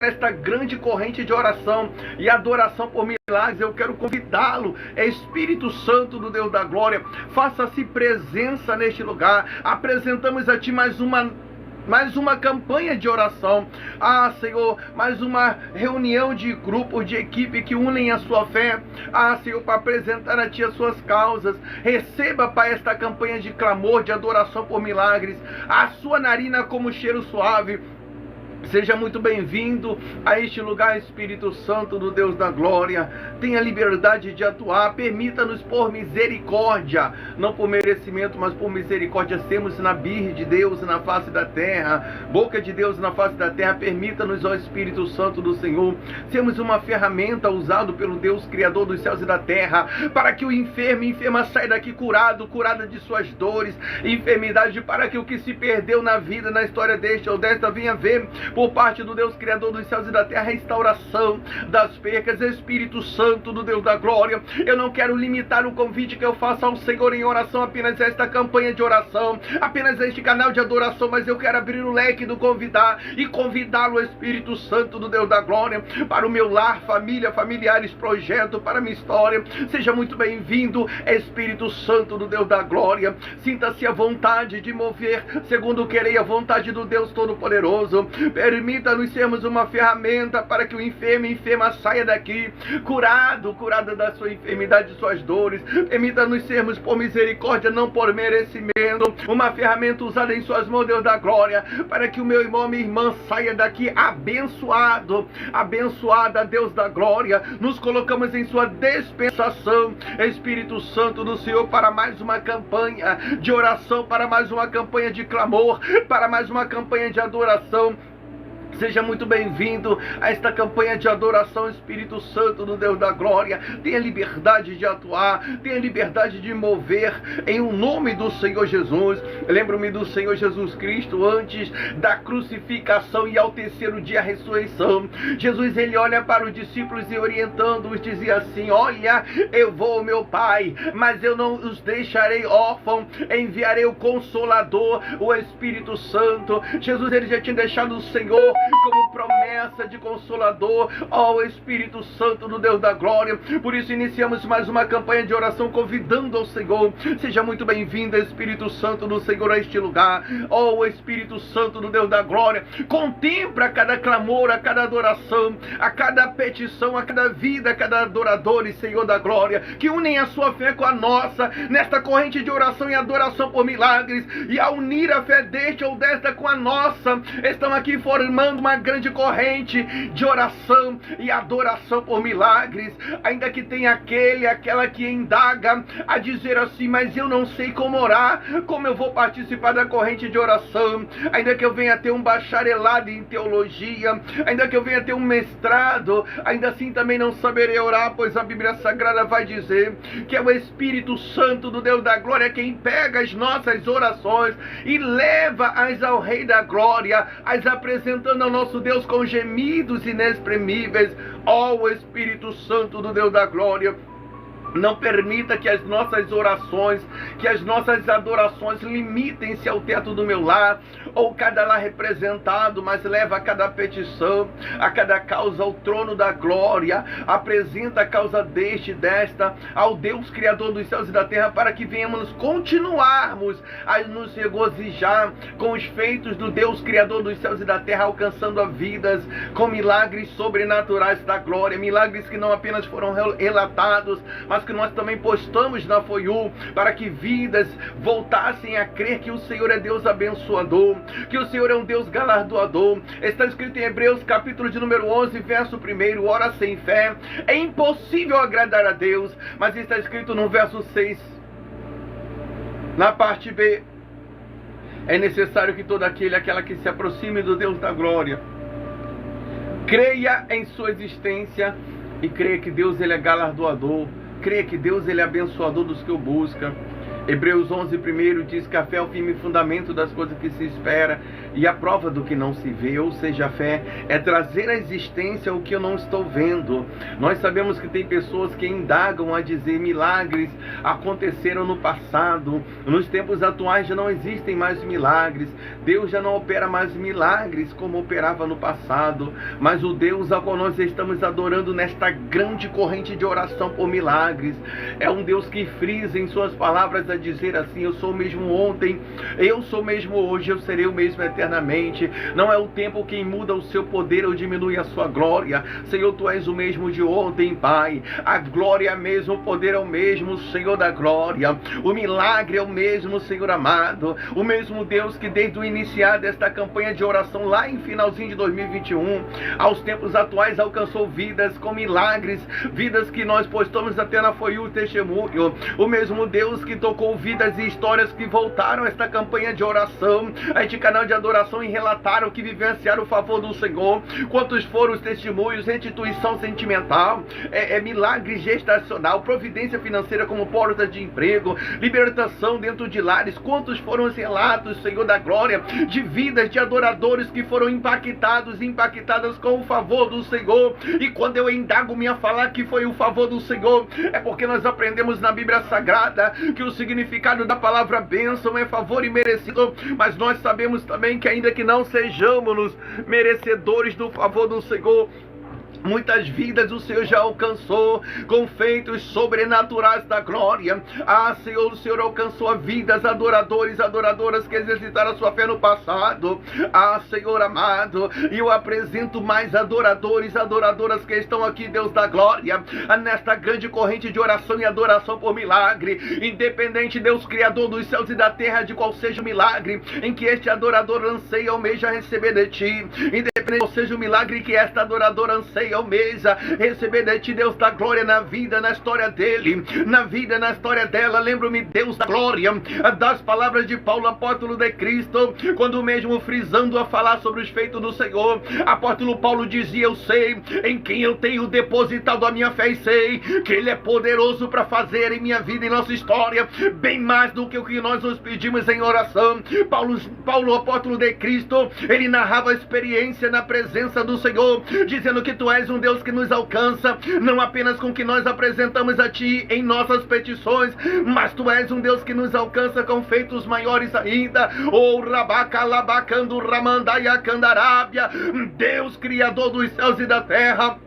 esta grande corrente de oração e adoração por milagres, eu quero convidá-lo, Espírito Santo do Deus da glória, faça-se presença neste lugar. Apresentamos a Ti mais uma campanha de oração, Senhor, mais uma reunião de grupos, de equipe que unem a sua fé, Senhor, para apresentar a Ti as suas causas. Receba, Pai, esta campanha de clamor, de adoração por milagres, a sua narina como cheiro suave. Seja muito bem-vindo a este lugar, Espírito Santo do Deus da glória. Tenha liberdade de atuar. Permita-nos por misericórdia, não por merecimento, mas por misericórdia, sermos na birra de Deus na face da terra, boca de Deus na face da terra. Permita-nos, ó Espírito Santo do Senhor, sermos uma ferramenta usada pelo Deus Criador dos céus e da terra, para que o enfermo e enferma saia daqui curada de suas dores e enfermidade, para que o que se perdeu na vida, na história deste ou desta, venha ver por parte do Deus Criador dos céus e da terra, a restauração das percas. Espírito Santo do Deus da glória, eu não quero limitar o convite que eu faço ao Senhor em oração, apenas esta campanha de oração, apenas este canal de adoração, mas eu quero abrir o leque do convidar e convidá-lo, Espírito Santo do Deus da glória, para o meu lar, família, familiares, projeto, para a minha história. Seja muito bem-vindo, Espírito Santo do Deus da glória. Sinta-se à vontade de mover segundo o querer e a vontade do Deus Todo-Poderoso. Permita-nos sermos uma ferramenta para que o enfermo e enferma saia daqui curada da sua enfermidade, de suas dores. Permita-nos sermos por misericórdia, não por merecimento, uma ferramenta usada em suas mãos, Deus da glória, para que o meu irmão, minha irmã saia daqui abençoada, Deus da glória. Nos colocamos em sua dispensação, Espírito Santo do Senhor, para mais uma campanha de oração, para mais uma campanha de clamor, para mais uma campanha de adoração. Seja muito bem-vindo a esta campanha de adoração, Espírito Santo do Deus da glória. Tenha liberdade de atuar, tenha liberdade de mover em o nome do Senhor Jesus. Lembro-me do Senhor Jesus Cristo antes da crucificação e ao terceiro dia a ressurreição. Jesus, ele olha para os discípulos e orientando-os dizia assim: olha, eu vou ao meu Pai, mas eu não os deixarei órfãos, enviarei o Consolador, o Espírito Santo. Jesus, ele já tinha deixado o Senhor como promessa de Consolador, ó Espírito Santo do Deus da glória. Por isso iniciamos mais uma campanha de oração convidando ao Senhor. Seja muito bem-vindo, Espírito Santo do Senhor, a este lugar. Ó Espírito Santo do Deus da glória, contempla a cada clamor, a cada adoração, a cada petição, a cada vida, a cada adorador e Senhor da glória, que unem a sua fé com a nossa, nesta corrente de oração e adoração por milagres, e ao unir a fé deste ou desta com a nossa, estão aqui formando uma grande corrente de oração e adoração por milagres. Ainda que tenha aquela que indaga a dizer assim: mas eu não sei como orar, como eu vou participar da corrente de oração? Ainda que eu venha ter um bacharelado em teologia, ainda que eu venha ter um mestrado, ainda assim também não saberei orar, pois a Bíblia Sagrada vai dizer que é o Espírito Santo do Deus da glória quem pega as nossas orações e leva-as ao Rei da glória, as apresentando ao nosso Deus com gemidos inexprimíveis. Ó Espírito Santo do Deus da glória, não permita que as nossas orações, que as nossas adorações limitem-se ao teto do meu lar, ou cada lar representado, mas leva a cada petição, a cada causa ao trono da glória. Apresenta a causa desta, ao Deus Criador dos céus e da terra, para que venhamos continuarmos a nos regozijar com os feitos do Deus Criador dos céus e da terra, alcançando a vidas com milagres sobrenaturais da glória, milagres que não apenas foram relatados, mas que nós também postamos na FOIU, para que vidas voltassem a crer que o Senhor é Deus abençoador, que o Senhor é um Deus galardoador. Está escrito em Hebreus capítulo de número 11, verso 1: ora, sem fé é impossível agradar a Deus. Mas está escrito no verso 6, na parte B: é necessário que todo aquela que se aproxime do Deus da glória creia em sua existência e creia que Deus, ele é galardoador, creia que Deus, ele é abençoador dos que o buscam. Hebreus 11:1 diz que a fé é o firme fundamento das coisas que se espera e a prova do que não se vê. Ou seja, a fé é trazer à existência o que eu não estou vendo. Nós sabemos que tem pessoas que indagam a dizer milagres aconteceram no passado. Nos tempos atuais já não existem mais milagres. Deus já não opera mais milagres como operava no passado. Mas o Deus a qual nós estamos adorando nesta grande corrente de oração por milagres é um Deus que frisa em suas palavras a dizer assim: eu sou o mesmo ontem, eu sou o mesmo hoje, eu serei o mesmo eternamente. Não é o tempo quem muda o seu poder ou diminui a sua glória. Senhor, tu és o mesmo de ontem, Pai. A glória é a mesma, o poder é o mesmo, Senhor da glória. O milagre é o mesmo, Senhor amado. O mesmo Deus que desde o iniciar desta campanha de oração lá em finalzinho de 2021 aos tempos atuais alcançou vidas com milagres, vidas que nós postamos até na Foi o Testemunho. O mesmo Deus que tocou vidas e histórias que voltaram a esta campanha de oração, a este canal de adoração, e relataram que vivenciaram o favor do Senhor. Quantos foram os testemunhos? Restituição sentimental, milagre gestacional, providência financeira como porta de emprego, libertação dentro de lares. Quantos foram os relatos, Senhor da glória, de vidas de adoradores que foram impactados e impactadas com o favor do Senhor. E quando eu indago-me a falar que foi o favor do Senhor, é porque nós aprendemos na Bíblia Sagrada que o significado da palavra bênção é favor e merecido. Mas nós sabemos também que ainda que não sejamos merecedores do favor do Senhor, muitas vidas o Senhor já alcançou com feitos sobrenaturais da glória. Ah, Senhor, o Senhor alcançou vidas, adoradores, adoradoras que exercitaram a sua fé no passado. Ah, Senhor amado, e eu apresento mais adoradores, adoradoras que estão aqui, Deus da glória, nesta grande corrente de oração e adoração por milagre. Independente, Deus Criador dos céus e da terra, de qual seja o milagre em que este adorador anseia, almeja receber de ti. Independente qual seja o milagre que esta adoradora anseia, almeja receber de ti, Deus da glória, na vida, na história dele, na vida, na história dela. Lembro-me, Deus da glória, das palavras de Paulo, apóstolo de Cristo, quando mesmo frisando a falar sobre os feitos do Senhor, apóstolo Paulo dizia: eu sei em quem eu tenho depositado a minha fé e sei que ele é poderoso para fazer em minha vida e nossa história bem mais do que o que nós nos pedimos em oração. Paulo, apóstolo de Cristo, ele narrava a experiência na presença do Senhor, dizendo que tu és um Deus que nos alcança, não apenas com o que nós apresentamos a ti em nossas petições, mas tu és um Deus que nos alcança com feitos maiores ainda. Oh, Rabacalabacando Ramandaya Candarábia, Deus Criador dos céus e da terra,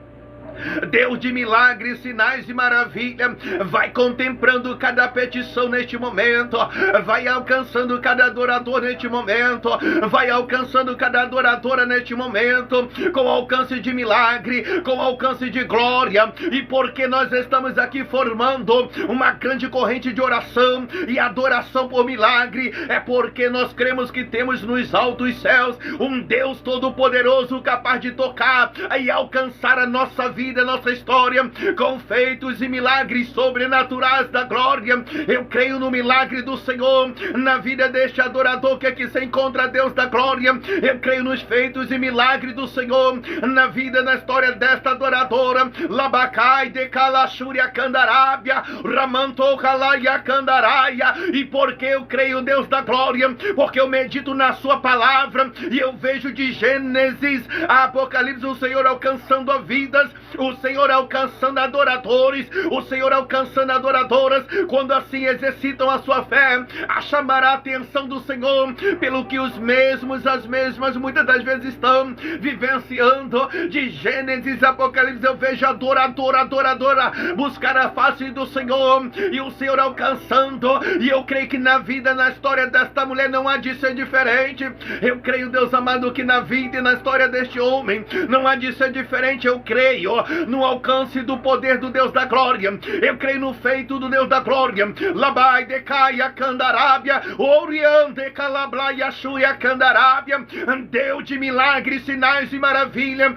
Deus de milagres, sinais e maravilha, vai contemplando cada petição neste momento, vai alcançando cada adorador neste momento, vai alcançando cada adoradora neste momento, com alcance de milagre, com alcance de glória. E porque nós estamos aqui formando uma grande corrente de oração e adoração por milagre, é porque nós cremos que temos nos altos céus um Deus todo-poderoso capaz de tocar e alcançar a nossa vida, nossa história, com feitos e milagres sobrenaturais da glória. Eu creio no milagre do Senhor na vida deste adorador que aqui se encontra, Deus da glória. Eu creio nos feitos e milagres do Senhor na vida, na história desta adoradora. Labacai de Calachúria Candarábia, Ramanto Calaya Candaraia. E porque eu creio, Deus da glória, porque eu medito na sua palavra e eu vejo de Gênesis a Apocalipse o Senhor alcançando vidas, o Senhor alcançando adoradores, o Senhor alcançando adoradoras, quando assim exercitam a sua fé, a chamar a atenção do Senhor, pelo que os mesmos, as mesmas, muitas das vezes estão vivenciando. De Gênesis, Apocalipse, eu vejo adoradora, buscar a face do Senhor, e o Senhor alcançando, e eu creio que na vida, na história desta mulher não há de ser diferente. Eu creio, Deus amado, que na vida e na história deste homem não há de ser diferente. Eu creio no alcance do poder do Deus da glória, eu creio no feito do Deus da glória. Labai de Caia Candarábia, Oriande Calablaia Chuia Candarábia, Deus de milagres, sinais e maravilha,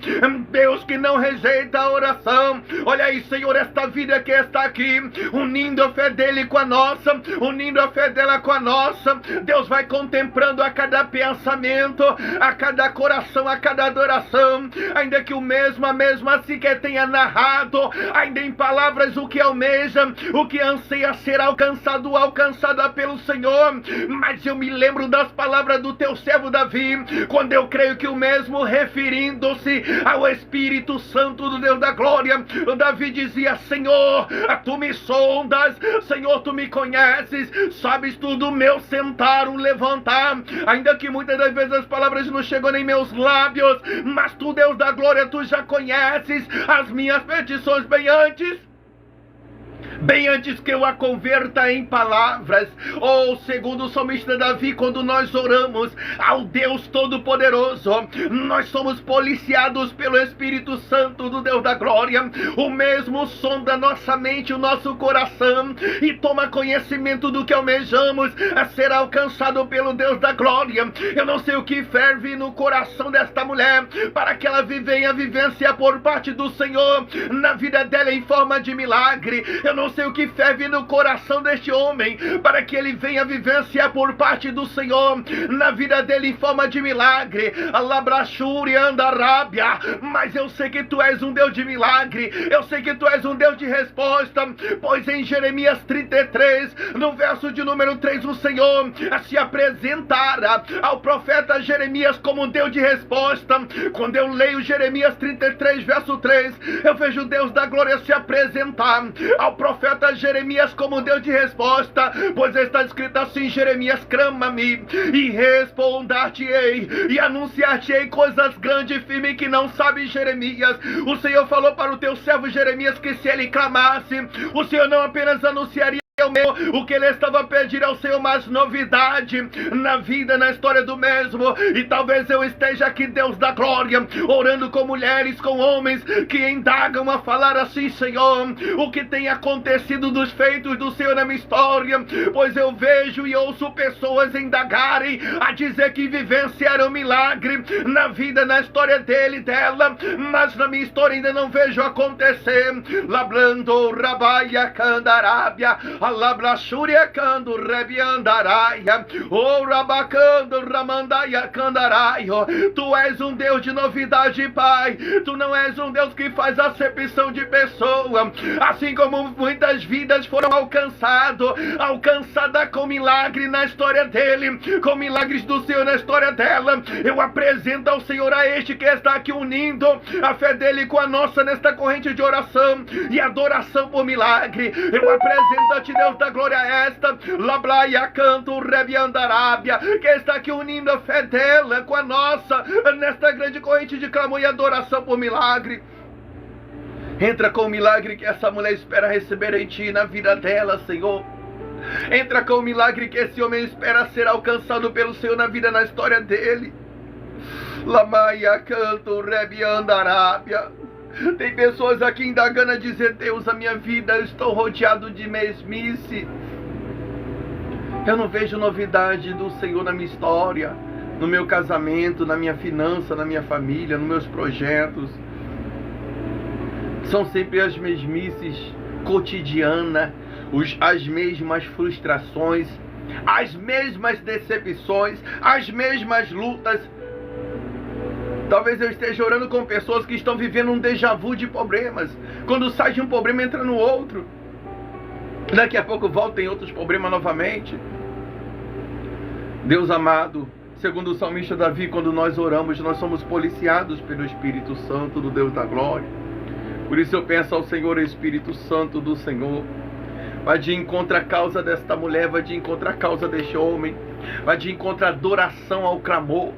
Deus que não rejeita a oração. Olha aí, Senhor, esta vida que está aqui, unindo a fé dele com a nossa, unindo a fé dela com a nossa. Deus vai contemplando a cada pensamento, a cada coração, a cada adoração, ainda que a mesma se que tenha narrado, ainda em palavras, o que almeja, o que anseia ser alcançado, alcançada pelo Senhor. Mas eu me lembro das palavras do teu servo Davi, quando eu creio que o mesmo, referindo-se ao Espírito Santo do Deus da glória, Davi dizia: Senhor, tu me sondas, Senhor, tu me conheces, sabes tudo, meu sentar, o levantar, ainda que muitas das vezes as palavras não chegam nem meus lábios, mas tu, Deus da glória, tu já conheces as minhas petições bem antes que eu a converta em palavras. Segundo o salmista Davi, quando nós oramos ao Deus Todo-Poderoso, nós somos policiados pelo Espírito Santo do Deus da glória. O mesmo sonda nossa mente, o nosso coração, e toma conhecimento do que almejamos a ser alcançado pelo Deus da glória. Eu não sei o que ferve no coração desta mulher para que ela venha vivenciar por parte do Senhor na vida dela em forma de milagre. Eu não sei o que ferve no coração deste homem para que ele venha vivenciar por parte do Senhor na vida dele em forma de milagre. Alabrachuri andarábia. Mas eu sei que tu és um Deus de milagre, eu sei que tu és um Deus de resposta, pois em Jeremias 33, no verso de número 3, o Senhor se apresentara ao profeta Jeremias como um Deus de resposta. Quando eu leio Jeremias 33, verso 3, eu vejo o Deus da glória se apresentar ao profeta Jeremias como Deus de resposta, pois está escrito assim: Jeremias, clama-me e responder-te-ei e anunciar-te-ei coisas grandes e firmes que não sabe Jeremias. O Senhor falou para o teu servo Jeremias que se ele clamasse, o Senhor não apenas anunciaria o que ele estava pedindo ao Senhor, mais novidade na vida, na história do mesmo. E talvez eu esteja aqui, Deus da glória, orando com mulheres, com homens que indagam a falar assim: Senhor, o que tem acontecido dos feitos do Senhor na minha história? Pois eu vejo e ouço pessoas indagarem, a dizer que vivenciaram milagre na vida, na história dele, dela, mas na minha história ainda não vejo acontecer. Labrando rabaia candarábia, alabrachúria cando rebiandaraia, o rabacando ramandaia candaraio. Tu és um Deus de novidade, Pai. Tu não és um Deus que faz acepção de pessoa. Assim como muitas vidas foram alcançada com milagre na história dele, com milagres do Senhor na história dela, eu apresento ao Senhor a este que está aqui unindo a fé dele com a nossa nesta corrente de oração e adoração por milagre. Eu apresento a ti, Deus da glória, esta Lablaia canto rebiandarábia, que está aqui unindo a fé dela com a nossa nesta grande corrente de clamor e adoração por milagre. Entra com o milagre que essa mulher espera receber em ti, na vida dela, Senhor. Entra com o milagre que esse homem espera ser alcançado pelo Senhor na vida, na história dele. Lamaia canto rebiandarábia. Tem pessoas aqui indagando a dizer: Deus, a minha vida, eu estou rodeado de mesmice. Eu não vejo novidade do Senhor na minha história, no meu casamento, na minha finança, na minha família, nos meus projetos. São sempre as mesmices cotidianas, as mesmas frustrações, as mesmas decepções, as mesmas lutas. Talvez eu esteja orando com pessoas que estão vivendo um déjà vu de problemas. Quando sai de um problema, entra no outro. Daqui a pouco volta em outros problemas novamente. Deus amado, segundo o salmista Davi, quando nós oramos, nós somos policiados pelo Espírito Santo do Deus da glória. Por isso eu peço ao Senhor, Espírito Santo do Senhor, vai de encontro à causa desta mulher, vai de encontro à causa deste homem, vai de encontro à adoração, ao clamor.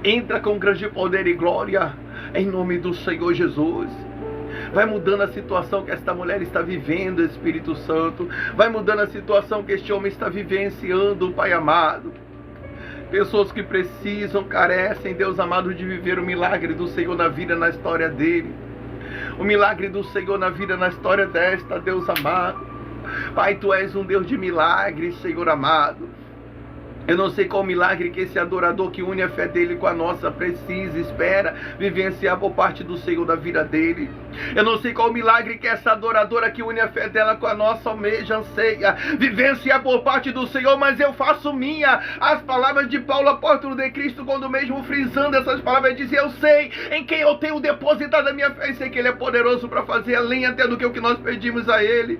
Entra com grande poder e glória, em nome do Senhor Jesus. Vai mudando a situação que esta mulher está vivendo, Espírito Santo. Vai mudando a situação que este homem está vivenciando, Pai amado. Pessoas que precisam, carecem, Deus amado, de viver o milagre do Senhor na vida, na história dele. O milagre do Senhor na vida, na história desta, Deus amado. Pai, Tu és um Deus de milagres, Senhor amado. Eu não sei qual milagre que esse adorador que une a fé dele com a nossa precisa, espera vivenciar por parte do Senhor da vida dele. Eu não sei qual milagre que essa adoradora que une a fé dela com a nossa almeja, anseia vivenciar por parte do Senhor, mas eu faço minha as palavras de Paulo, apóstolo de Cristo, quando mesmo frisando essas palavras, dizia: eu sei em quem eu tenho depositado a minha fé e sei que Ele é poderoso para fazer além até do que o que nós pedimos a Ele.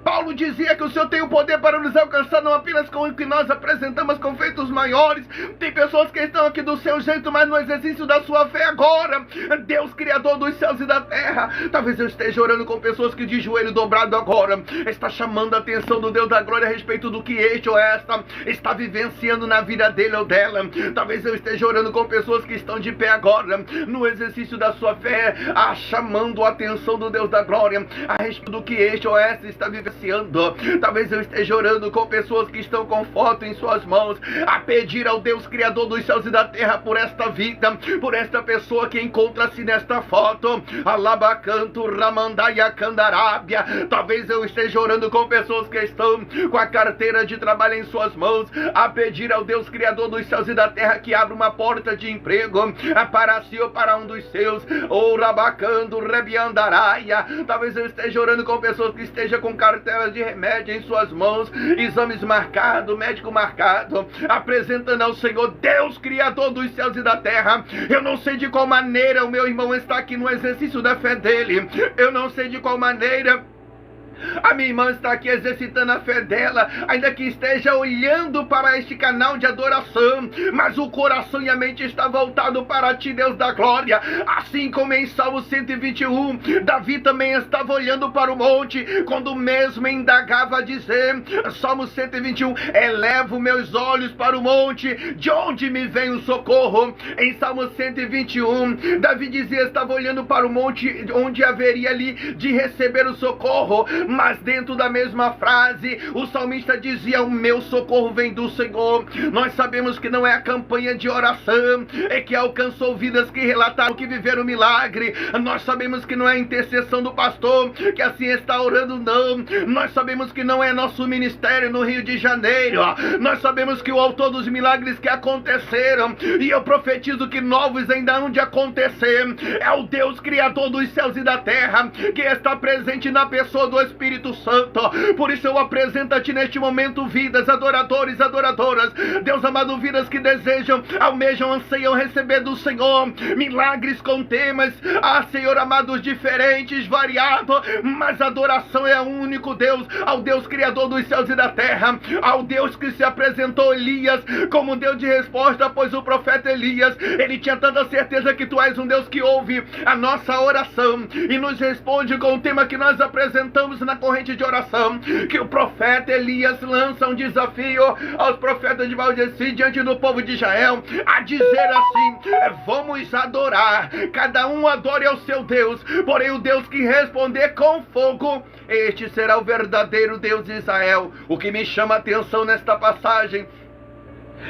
Paulo dizia que o Senhor tem o poder para nos alcançar, não apenas com o que nós apresentamos com feitos maiores. Tem pessoas que estão aqui do seu jeito, mas no exercício da sua fé agora. Deus, Criador dos céus e da terra. Talvez eu esteja orando com pessoas que de joelho dobrado agora está chamando a atenção do Deus da glória a respeito do que este ou esta está vivenciando na vida dele ou dela. Talvez eu esteja orando com pessoas que estão de pé agora no exercício da sua fé, chamando a atenção do Deus da glória a respeito do que este ou esta está vivenciando. Talvez eu esteja orando com pessoas que estão com foto em suas mãos, a pedir ao Deus Criador dos céus e da terra por esta vida, por esta pessoa que encontra-se nesta foto. Alabacanto Ramandaia Candarábia. Talvez eu esteja orando com pessoas que estão com a carteira de trabalho em suas mãos, a pedir ao Deus Criador dos céus e da terra que abra uma porta de emprego para si ou para um dos seus. Ou Rabacanto Rebiandaraia. Talvez eu esteja orando com pessoas que estejam com cartelas de remédio em suas mãos, exames marcados, médico marcado, apresentando ao Senhor, Deus Criador dos céus e da terra. Eu não sei de qual maneira o meu irmão está aqui no exercício da fé dele. Eu não sei de qual maneira a minha irmã está aqui exercitando a fé dela, ainda que esteja olhando para este canal de adoração, mas o coração e a mente está voltado para ti, Deus da glória. Assim como em Salmo 121, Davi também estava olhando para o monte, quando mesmo indagava a dizer, Salmo 121, elevo meus olhos para o monte, de onde me vem o socorro? Em Salmo 121, Davi dizia, estava olhando para o monte, onde haveria ali de receber o socorro. Mas dentro da mesma frase, o salmista dizia, o meu socorro vem do Senhor. Nós sabemos que não é a campanha de oração que alcançou vidas que relataram que viveram milagre. Nós sabemos que não é a intercessão do pastor que assim está orando, não. Nós sabemos que não é nosso ministério no Rio de Janeiro. Nós sabemos que o autor dos milagres que aconteceram, e eu profetizo que novos ainda hão de acontecer, é o Deus Criador dos céus e da terra, que está presente na pessoa do Espírito Santo. Por isso eu apresento a ti neste momento vidas, adoradores, adoradoras, Deus amado, vidas que desejam, almejam, anseiam receber do Senhor milagres com temas, Senhor amado, diferentes, variados, mas a adoração é ao único Deus, ao Deus Criador dos céus e da terra, ao Deus que se apresentou Elias como Deus de resposta, pois o profeta Elias, ele tinha tanta certeza que tu és um Deus que ouve a nossa oração e nos responde com o tema que nós apresentamos na corrente de oração, que o profeta Elias lança um desafio aos profetas de Baal diante do povo de Israel, a dizer assim, vamos adorar, cada um adore ao seu Deus, porém o Deus que responder com fogo, este será o verdadeiro Deus de Israel. O que me chama a atenção nesta passagem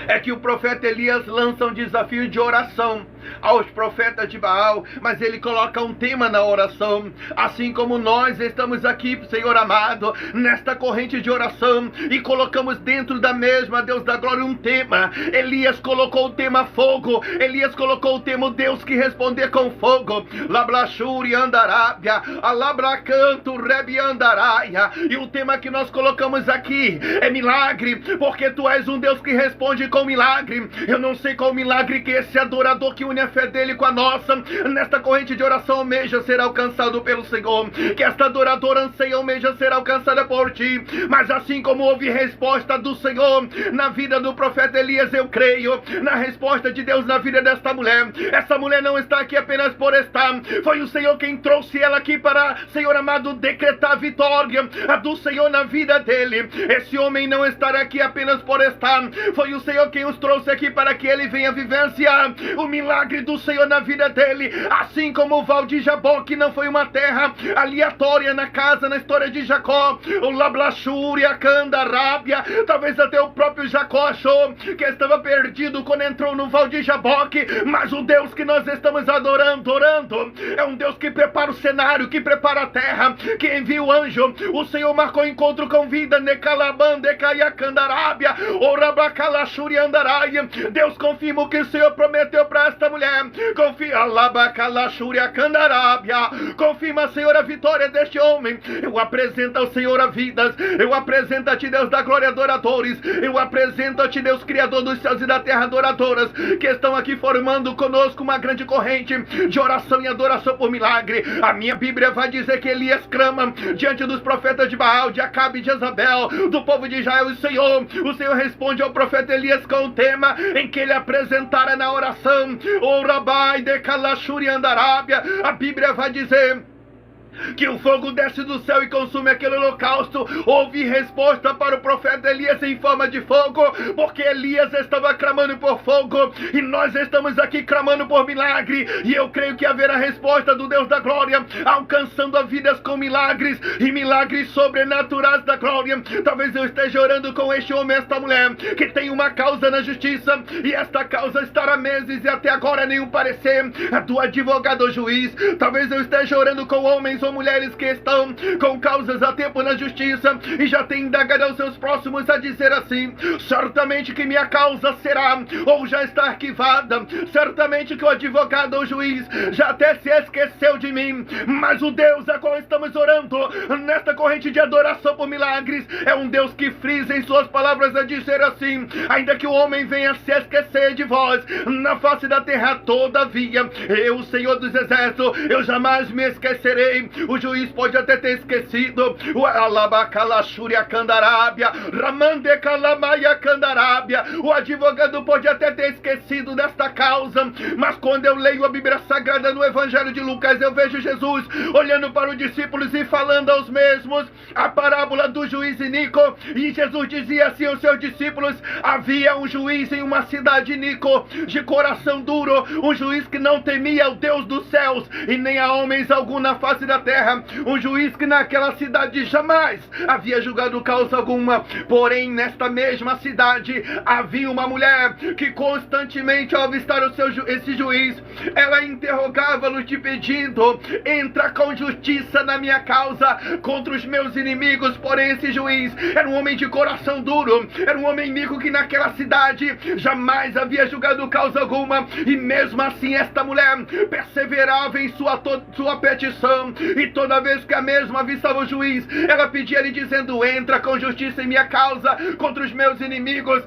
é que o profeta Elias lança um desafio de oração aos profetas de Baal, mas ele coloca um tema na oração, assim como nós estamos aqui, Senhor amado, nesta corrente de oração, e colocamos dentro da mesma, Deus da glória, um tema. Elias colocou o tema fogo, Elias colocou o tema Deus que responder com fogo, Lablachuri andarábia, alabracanto rebi andaraia, e o tema que nós colocamos aqui é milagre, porque tu és um Deus que responde com milagre. Eu não sei qual milagre que esse adorador que une a fé dele com a nossa, nesta corrente de oração, almeja ser alcançado pelo Senhor, que esta adoradora anseia, almeja ser alcançada por ti, mas assim como houve resposta do Senhor na vida do profeta Elias, eu creio na resposta de Deus na vida desta mulher. Essa mulher não está aqui apenas por estar, foi o Senhor quem trouxe ela aqui para, Senhor amado, decretar a vitória do Senhor na vida dele. Esse homem não estará aqui apenas por estar, foi o Senhor quem os trouxe aqui para que ele venha vivenciar o milagre milagre do Senhor na vida dele, assim como o Val de Jaboque não foi uma terra aleatória na casa, na história de Jacó. O Lablachúria, Candarábia, talvez até o próprio Jacó achou que estava perdido quando entrou no Val de Jaboque, mas o Deus que nós estamos adorando é um Deus que prepara o cenário, que prepara a terra, que envia o anjo. O Senhor marcou encontro com vida, Necalabandecayacandarábia, Orabacalachuriandaraia. Deus confirma o que o Senhor prometeu para esta mulher. Confia, Alabacalachuriacandarábia. Confirma, Senhor, a vitória deste homem. Eu apresento ao Senhor a vidas. Eu apresento a Ti, Deus da glória, adoradores. Eu apresento a Ti, Deus Criador dos céus e da terra, adoradoras, que estão aqui formando conosco uma grande corrente de oração e adoração por milagre. A minha Bíblia vai dizer que Elias clama diante dos profetas de Baal, de Acabe e de Jezabel, do povo de Israel. O Senhor responde ao profeta Elias com o tema em que ele apresentara na oração. O Rabai de Kalashuri Andarábia. A Bíblia vai dizer que o fogo desce do céu e consome aquele holocausto. Houve resposta para o profeta Elias em forma de fogo, porque Elias estava clamando por fogo, e nós estamos aqui clamando por milagre, e eu creio que haverá resposta do Deus da glória, alcançando as vidas com milagres, e milagres sobrenaturais da glória. Talvez eu esteja orando com este homem, esta mulher, que tem uma causa na justiça, e esta causa estará meses, e até agora nenhum parecer do advogado ou juiz. Talvez eu esteja orando com homens ou mulheres que estão com causas há tempo na justiça e já tem indagado aos seus próximos a dizer assim: certamente que minha causa será ou já está arquivada, certamente que o advogado ou juiz já até se esqueceu de mim, mas o Deus a qual estamos orando nesta corrente de adoração por milagres é um Deus que frisa em suas palavras a dizer assim: ainda que o homem venha se esquecer de vós na face da terra, todavia eu, o Senhor dos exércitos, eu jamais me esquecerei. O juiz pode até ter esquecido, o Alabacalachuria Candarábia, Ramandecalamaia Candarábia, o advogado pode até ter esquecido desta causa, mas quando eu leio a Bíblia Sagrada no Evangelho de Lucas, eu vejo Jesus olhando para os discípulos e falando aos mesmos a parábola do juiz Inico, e Jesus dizia assim aos seus discípulos: havia um juiz em uma cidade, Inico, de coração duro, um juiz que não temia o Deus dos céus e nem a homens algum na face da terra, um juiz que naquela cidade jamais havia julgado causa alguma. Porém, nesta mesma cidade havia uma mulher que constantemente, ao avistar esse juiz, ela interrogava-lo te pedindo: entra com justiça na minha causa contra os meus inimigos. Porém, esse juiz era um homem de coração duro, era um homem rico que naquela cidade jamais havia julgado causa alguma, e mesmo assim esta mulher perseverava em sua petição, e toda vez que a mesma avistava o juiz, ela pedia-lhe dizendo: entra com justiça em minha causa contra os meus inimigos.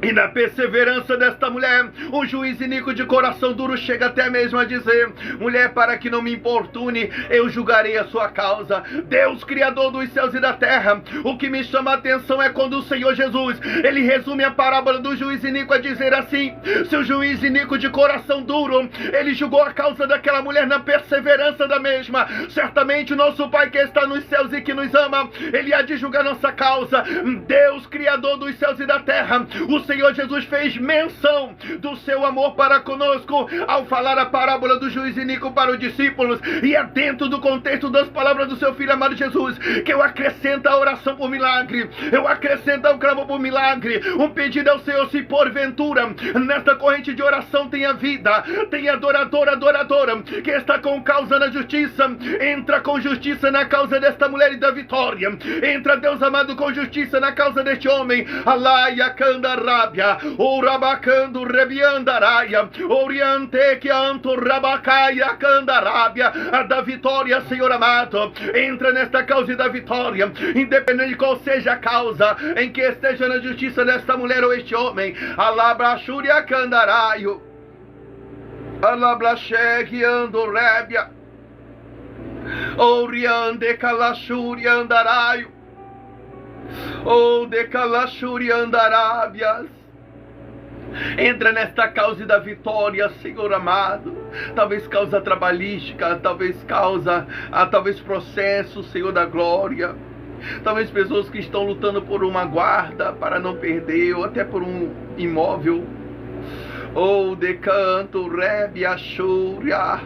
E na perseverança desta mulher, o juiz Inico de coração duro chega até mesmo a dizer: mulher, para que não me importune, eu julgarei a sua causa. Deus, Criador dos céus e da terra, o que me chama a atenção é quando o Senhor Jesus, ele resume a parábola do juiz Inico a dizer assim: se o juiz Inico de coração duro, ele julgou a causa daquela mulher na perseverança da mesma, certamente o nosso Pai que está nos céus e que nos ama, ele há de julgar nossa causa. Deus, Criador dos céus e da terra, o Senhor Jesus fez menção do seu amor para conosco ao falar a parábola do juiz Inico para os discípulos, e é dentro do contexto das palavras do seu Filho amado Jesus que eu acrescento a oração por milagre, eu acrescento o clamor por milagre, um pedido ao Senhor: se porventura nesta corrente de oração tem a vida, tem adoradora que está com causa na justiça, entra com justiça na causa desta mulher e da vitória, entra, Deus amado, com justiça na causa deste homem. Alaia Candará, o rabacando rebiandaraia, oriente que anto rabacaia candarábia, a da vitória, Senhor amado, entra nesta causa e da vitória, independente de qual seja a causa em que esteja na justiça desta mulher ou este homem. Alabraxúria candaraio, alabraxegue ando rébia, oriande calaxúria andaraio, ou de calachuri andarábias. Entra nesta causa da vitória, Senhor amado. Talvez causa trabalhística, talvez causa, talvez processo, Senhor da glória. Talvez pessoas que estão lutando por uma guarda para não perder, ou até por um imóvel. Oh, decanto, rebe, achúria.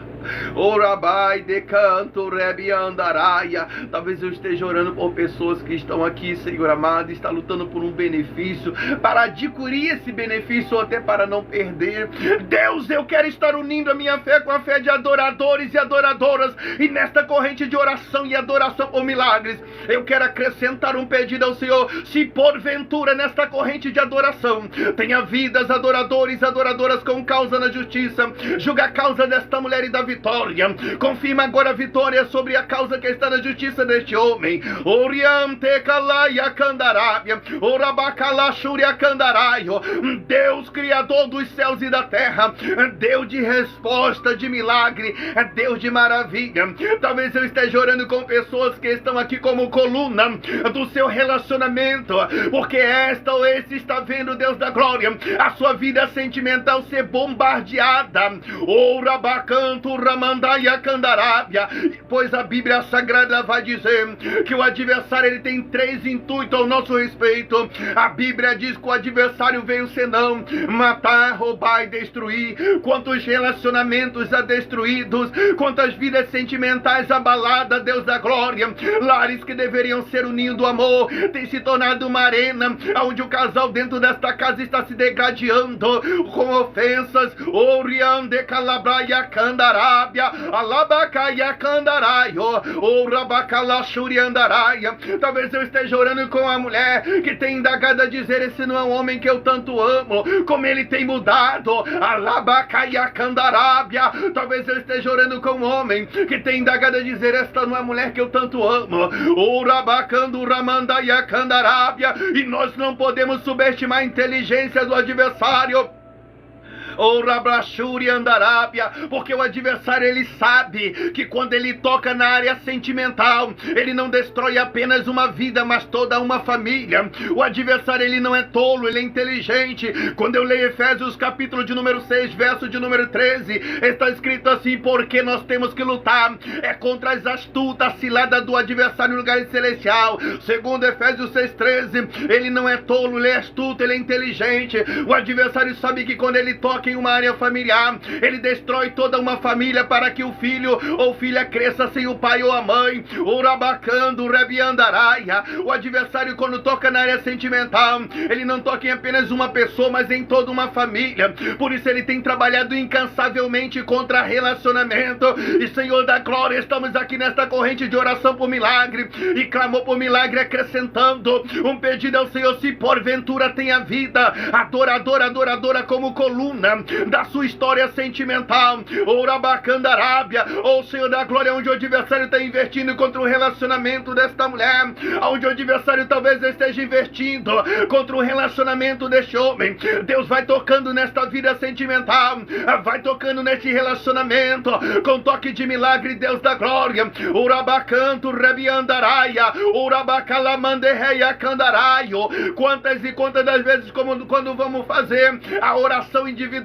Orabai, decanto, rebe, andaraia. Talvez eu esteja orando por pessoas que estão aqui, Senhor amado, está lutando por um benefício, para adquirir esse benefício ou até para não perder. Deus, eu quero estar unindo a minha fé com a fé de adoradores e adoradoras, e nesta corrente de oração e adoração por milagres, eu quero acrescentar um pedido ao Senhor. Se porventura nesta corrente de adoração tenha vidas, adoradores e adoradoras com causa na justiça, julga a causa desta mulher e da vitória, confirma agora a vitória sobre a causa que está na justiça deste homem. Oriante Kalaia Candarábia, Orabacala Xuria Candaraio. Deus, Criador dos céus e da terra, Deus de resposta, de milagre, Deus de maravilha. Talvez eu esteja orando com pessoas que estão aqui como coluna do seu relacionamento, porque esta ou esse está vendo, Deus da glória, a sua vida sentimental ser bombardeada. Orabacanto Ramandaia Candarábia, pois a Bíblia Sagrada vai dizer que o adversário ele tem 3 intuitos ao nosso respeito. A Bíblia diz que o adversário veio senão matar, roubar e destruir. Quantos relacionamentos destruídos, quantas vidas sentimentais abaladas, Deus da glória. Lares que deveriam ser um ninho do amor tem se tornado uma arena onde o casal dentro desta casa está se degradando com ofensas. Oriande Calabraia Candarábia, Alabacaia Candaraio, Orabacala Xuriandaraia. Talvez eu esteja orando com a mulher que tem indagado a dizer: esse não é um homem que eu tanto amo, como ele tem mudado. Alabacaia Candarábia. Talvez eu esteja orando com um homem que tem indagado a dizer: esta não é a mulher que eu tanto amo. Orabacando Ramandaia Candarábia. E nós não podemos subestimar a inteligência do adversário. Porque o adversário ele sabe que quando ele toca na área sentimental, ele não destrói apenas uma vida, mas toda uma família. O adversário ele não é tolo, ele é inteligente. Quando eu leio Efésios capítulo de número 6, verso de número 13, está escrito assim: porque nós temos que lutar contra as astutas ciladas do adversário no lugar celestial. Segundo Efésios 6,13, ele não é tolo, ele é astuto, ele é inteligente. O adversário sabe que quando ele toca em uma área familiar, ele destrói toda uma família para que o filho ou filha cresça sem o pai ou a mãe. Orabacando, rebiandaraia. O adversário, quando toca na área sentimental, ele não toca em apenas uma pessoa, mas em toda uma família. Por isso ele tem trabalhado incansavelmente contra relacionamento. E Senhor da glória, estamos aqui nesta corrente de oração por milagre e clamou por milagre, acrescentando um pedido ao Senhor: se porventura tem a vida, adoradora como coluna da sua história sentimental, Orabacandarábia, ou Senhor da glória, onde o adversário está investindo contra o relacionamento desta mulher, onde o adversário talvez esteja investindo contra o relacionamento deste homem, Deus vai tocando nesta vida sentimental, vai tocando neste relacionamento com toque de milagre, Deus da glória. Orabacanto rebiandaraia, Orabacalamandereia candaraio. Quantas e quantas das vezes, quando vamos fazer a oração individual,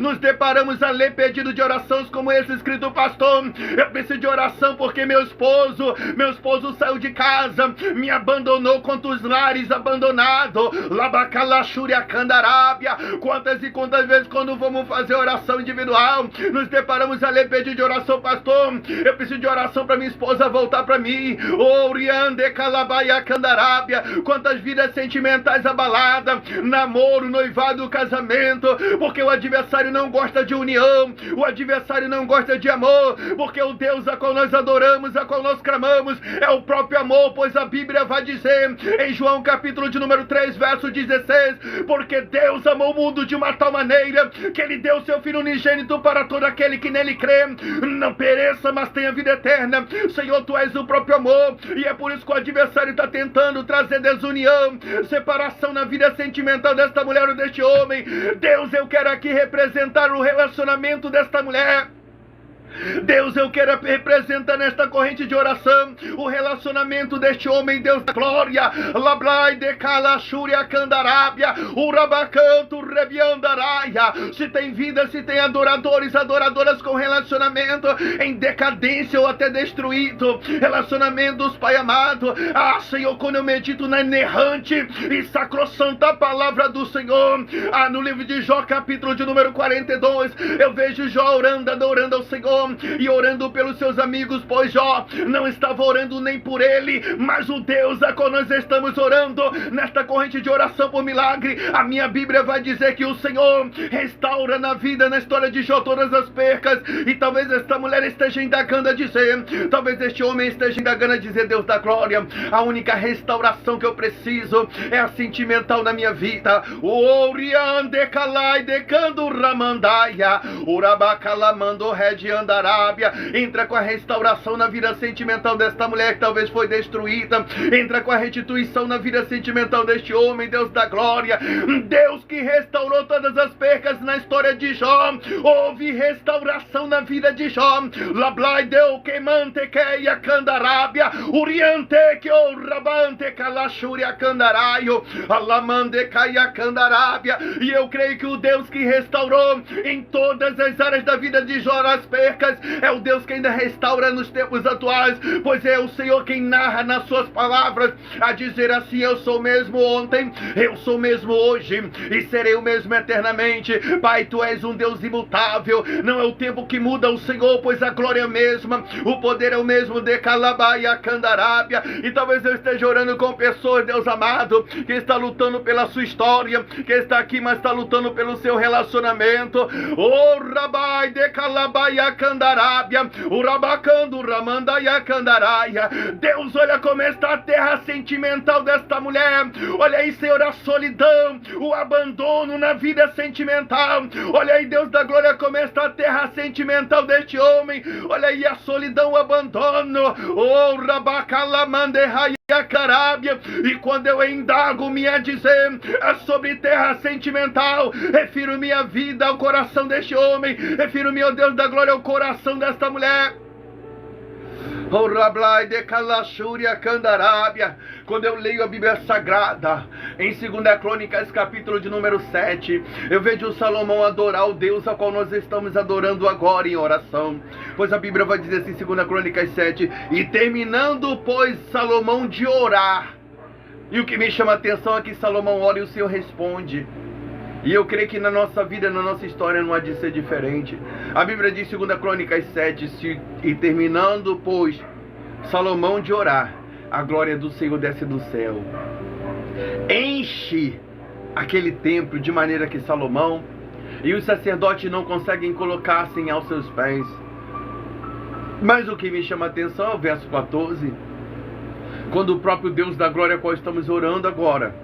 nos deparamos a ler pedido de orações como esse escrito: pastor, eu preciso de oração porque meu esposo saiu de casa, me abandonou, quantos lares abandonados. Labacalaxúria Candarábia. Quantas e quantas vezes, quando vamos fazer oração individual, nos deparamos a ler pedido de oração: pastor, eu preciso de oração para minha esposa voltar para mim. Oriande Calabaia Candarábia. Quantas vidas sentimentais abaladas, namoro, noivado, casamento, porque o adversário não gosta de união, o adversário não gosta de amor, porque o Deus a qual nós adoramos, a qual nós clamamos, é o próprio amor, pois a Bíblia vai dizer em João capítulo de número 3, verso 16, porque Deus amou o mundo de uma tal maneira que ele deu seu Filho unigênito para todo aquele que nele crê, não pereça, mas tenha vida eterna. Senhor, tu és o próprio amor, e é por isso que o adversário está tentando trazer desunião, separação na vida sentimental desta mulher ou deste homem. Deus, eu quero aqui representar o relacionamento desta mulher. Deus, eu quero representar nesta corrente de oração o relacionamento deste homem, Deus da glória. Lablai de Calachúria Candarábia, Urabacanto Rebiandaraia. Se tem vida, se tem adoradores, adoradoras com relacionamento em decadência ou até destruído, relacionamentos, Pai amado. Ah, Senhor, quando eu medito na inerrante e sacrossanta palavra do Senhor, no livro de Jó, capítulo de número 42, eu vejo Jó orando, adorando ao Senhor e orando pelos seus amigos, pois Jó não estava orando nem por ele, mas o Deus a qual nós estamos orando nesta corrente de oração por milagre. A minha Bíblia vai dizer que o Senhor restaura na vida, na história de Jó, todas as percas. E talvez esta mulher esteja indagando a dizer, talvez este homem esteja indagando a dizer: Deus da glória, a única restauração que eu preciso é a sentimental na minha vida. O Oriande Calai decando Ramandaia, Urabacalamando Rede Andarábia. Entra com a restauração na vida sentimental desta mulher que talvez foi destruída. Entra com a restituição na vida sentimental deste homem, Deus da glória. Deus que restaurou todas as percas na história de Jó. Houve restauração na vida de Jó. Lablai deu queimante queia candarábia. Uriante que o rabante calachúria candaraio. Alamande caia candarábia. E eu creio que o Deus que restaurou em todas as áreas da vida de Jó as percas é o Deus que ainda restaura nos tempos atuais, pois é o Senhor quem narra nas suas palavras a dizer assim: eu sou mesmo ontem, eu sou mesmo hoje e serei o mesmo eternamente. Pai, tu és um Deus imutável, não é o tempo que muda o Senhor, pois a glória é a mesma, o poder é o mesmo de Calabaia Candarábia. E talvez eu esteja orando com pessoas, Deus amado, que está lutando pela sua história, que está aqui, mas está lutando pelo seu relacionamento. O Rabai de Calabaia Candarábia, o Rabacando Ramandaia Candaraia. Deus, olha como está a terra sentimental desta mulher. Olha aí, Senhor, a solidão, o abandono na vida sentimental. Olha aí, Deus da glória, como está a terra sentimental deste homem. Olha aí a solidão, o abandono. Oh, Rabacalamandehaia Carábia. E quando eu indago me a dizer sobre terra sentimental, refiro minha vida ao coração deste homem, refiro meu Deus da glória ao coração desta mulher. O Rablai de Calachúria Candarábia. Quando eu leio a Bíblia Sagrada em 2 Crônicas, capítulo de número 7, eu vejo Salomão adorar o Deus a qual nós estamos adorando agora em oração. Pois a Bíblia vai dizer assim, 2 Crônicas 7, e terminando, pois, Salomão de orar. E o que me chama a atenção é que Salomão ora e o Senhor responde. E eu creio que na nossa vida, na nossa história, não há de ser diferente. A Bíblia diz, 2 Crônicas 7, e terminando, pois, Salomão de orar, a glória do Senhor desce do céu. Enche aquele templo de maneira que Salomão e os sacerdotes não conseguem colocar-se aos seus pés. Mas o que me chama a atenção é o verso 14. Quando o próprio Deus da glória, a qual estamos orando agora,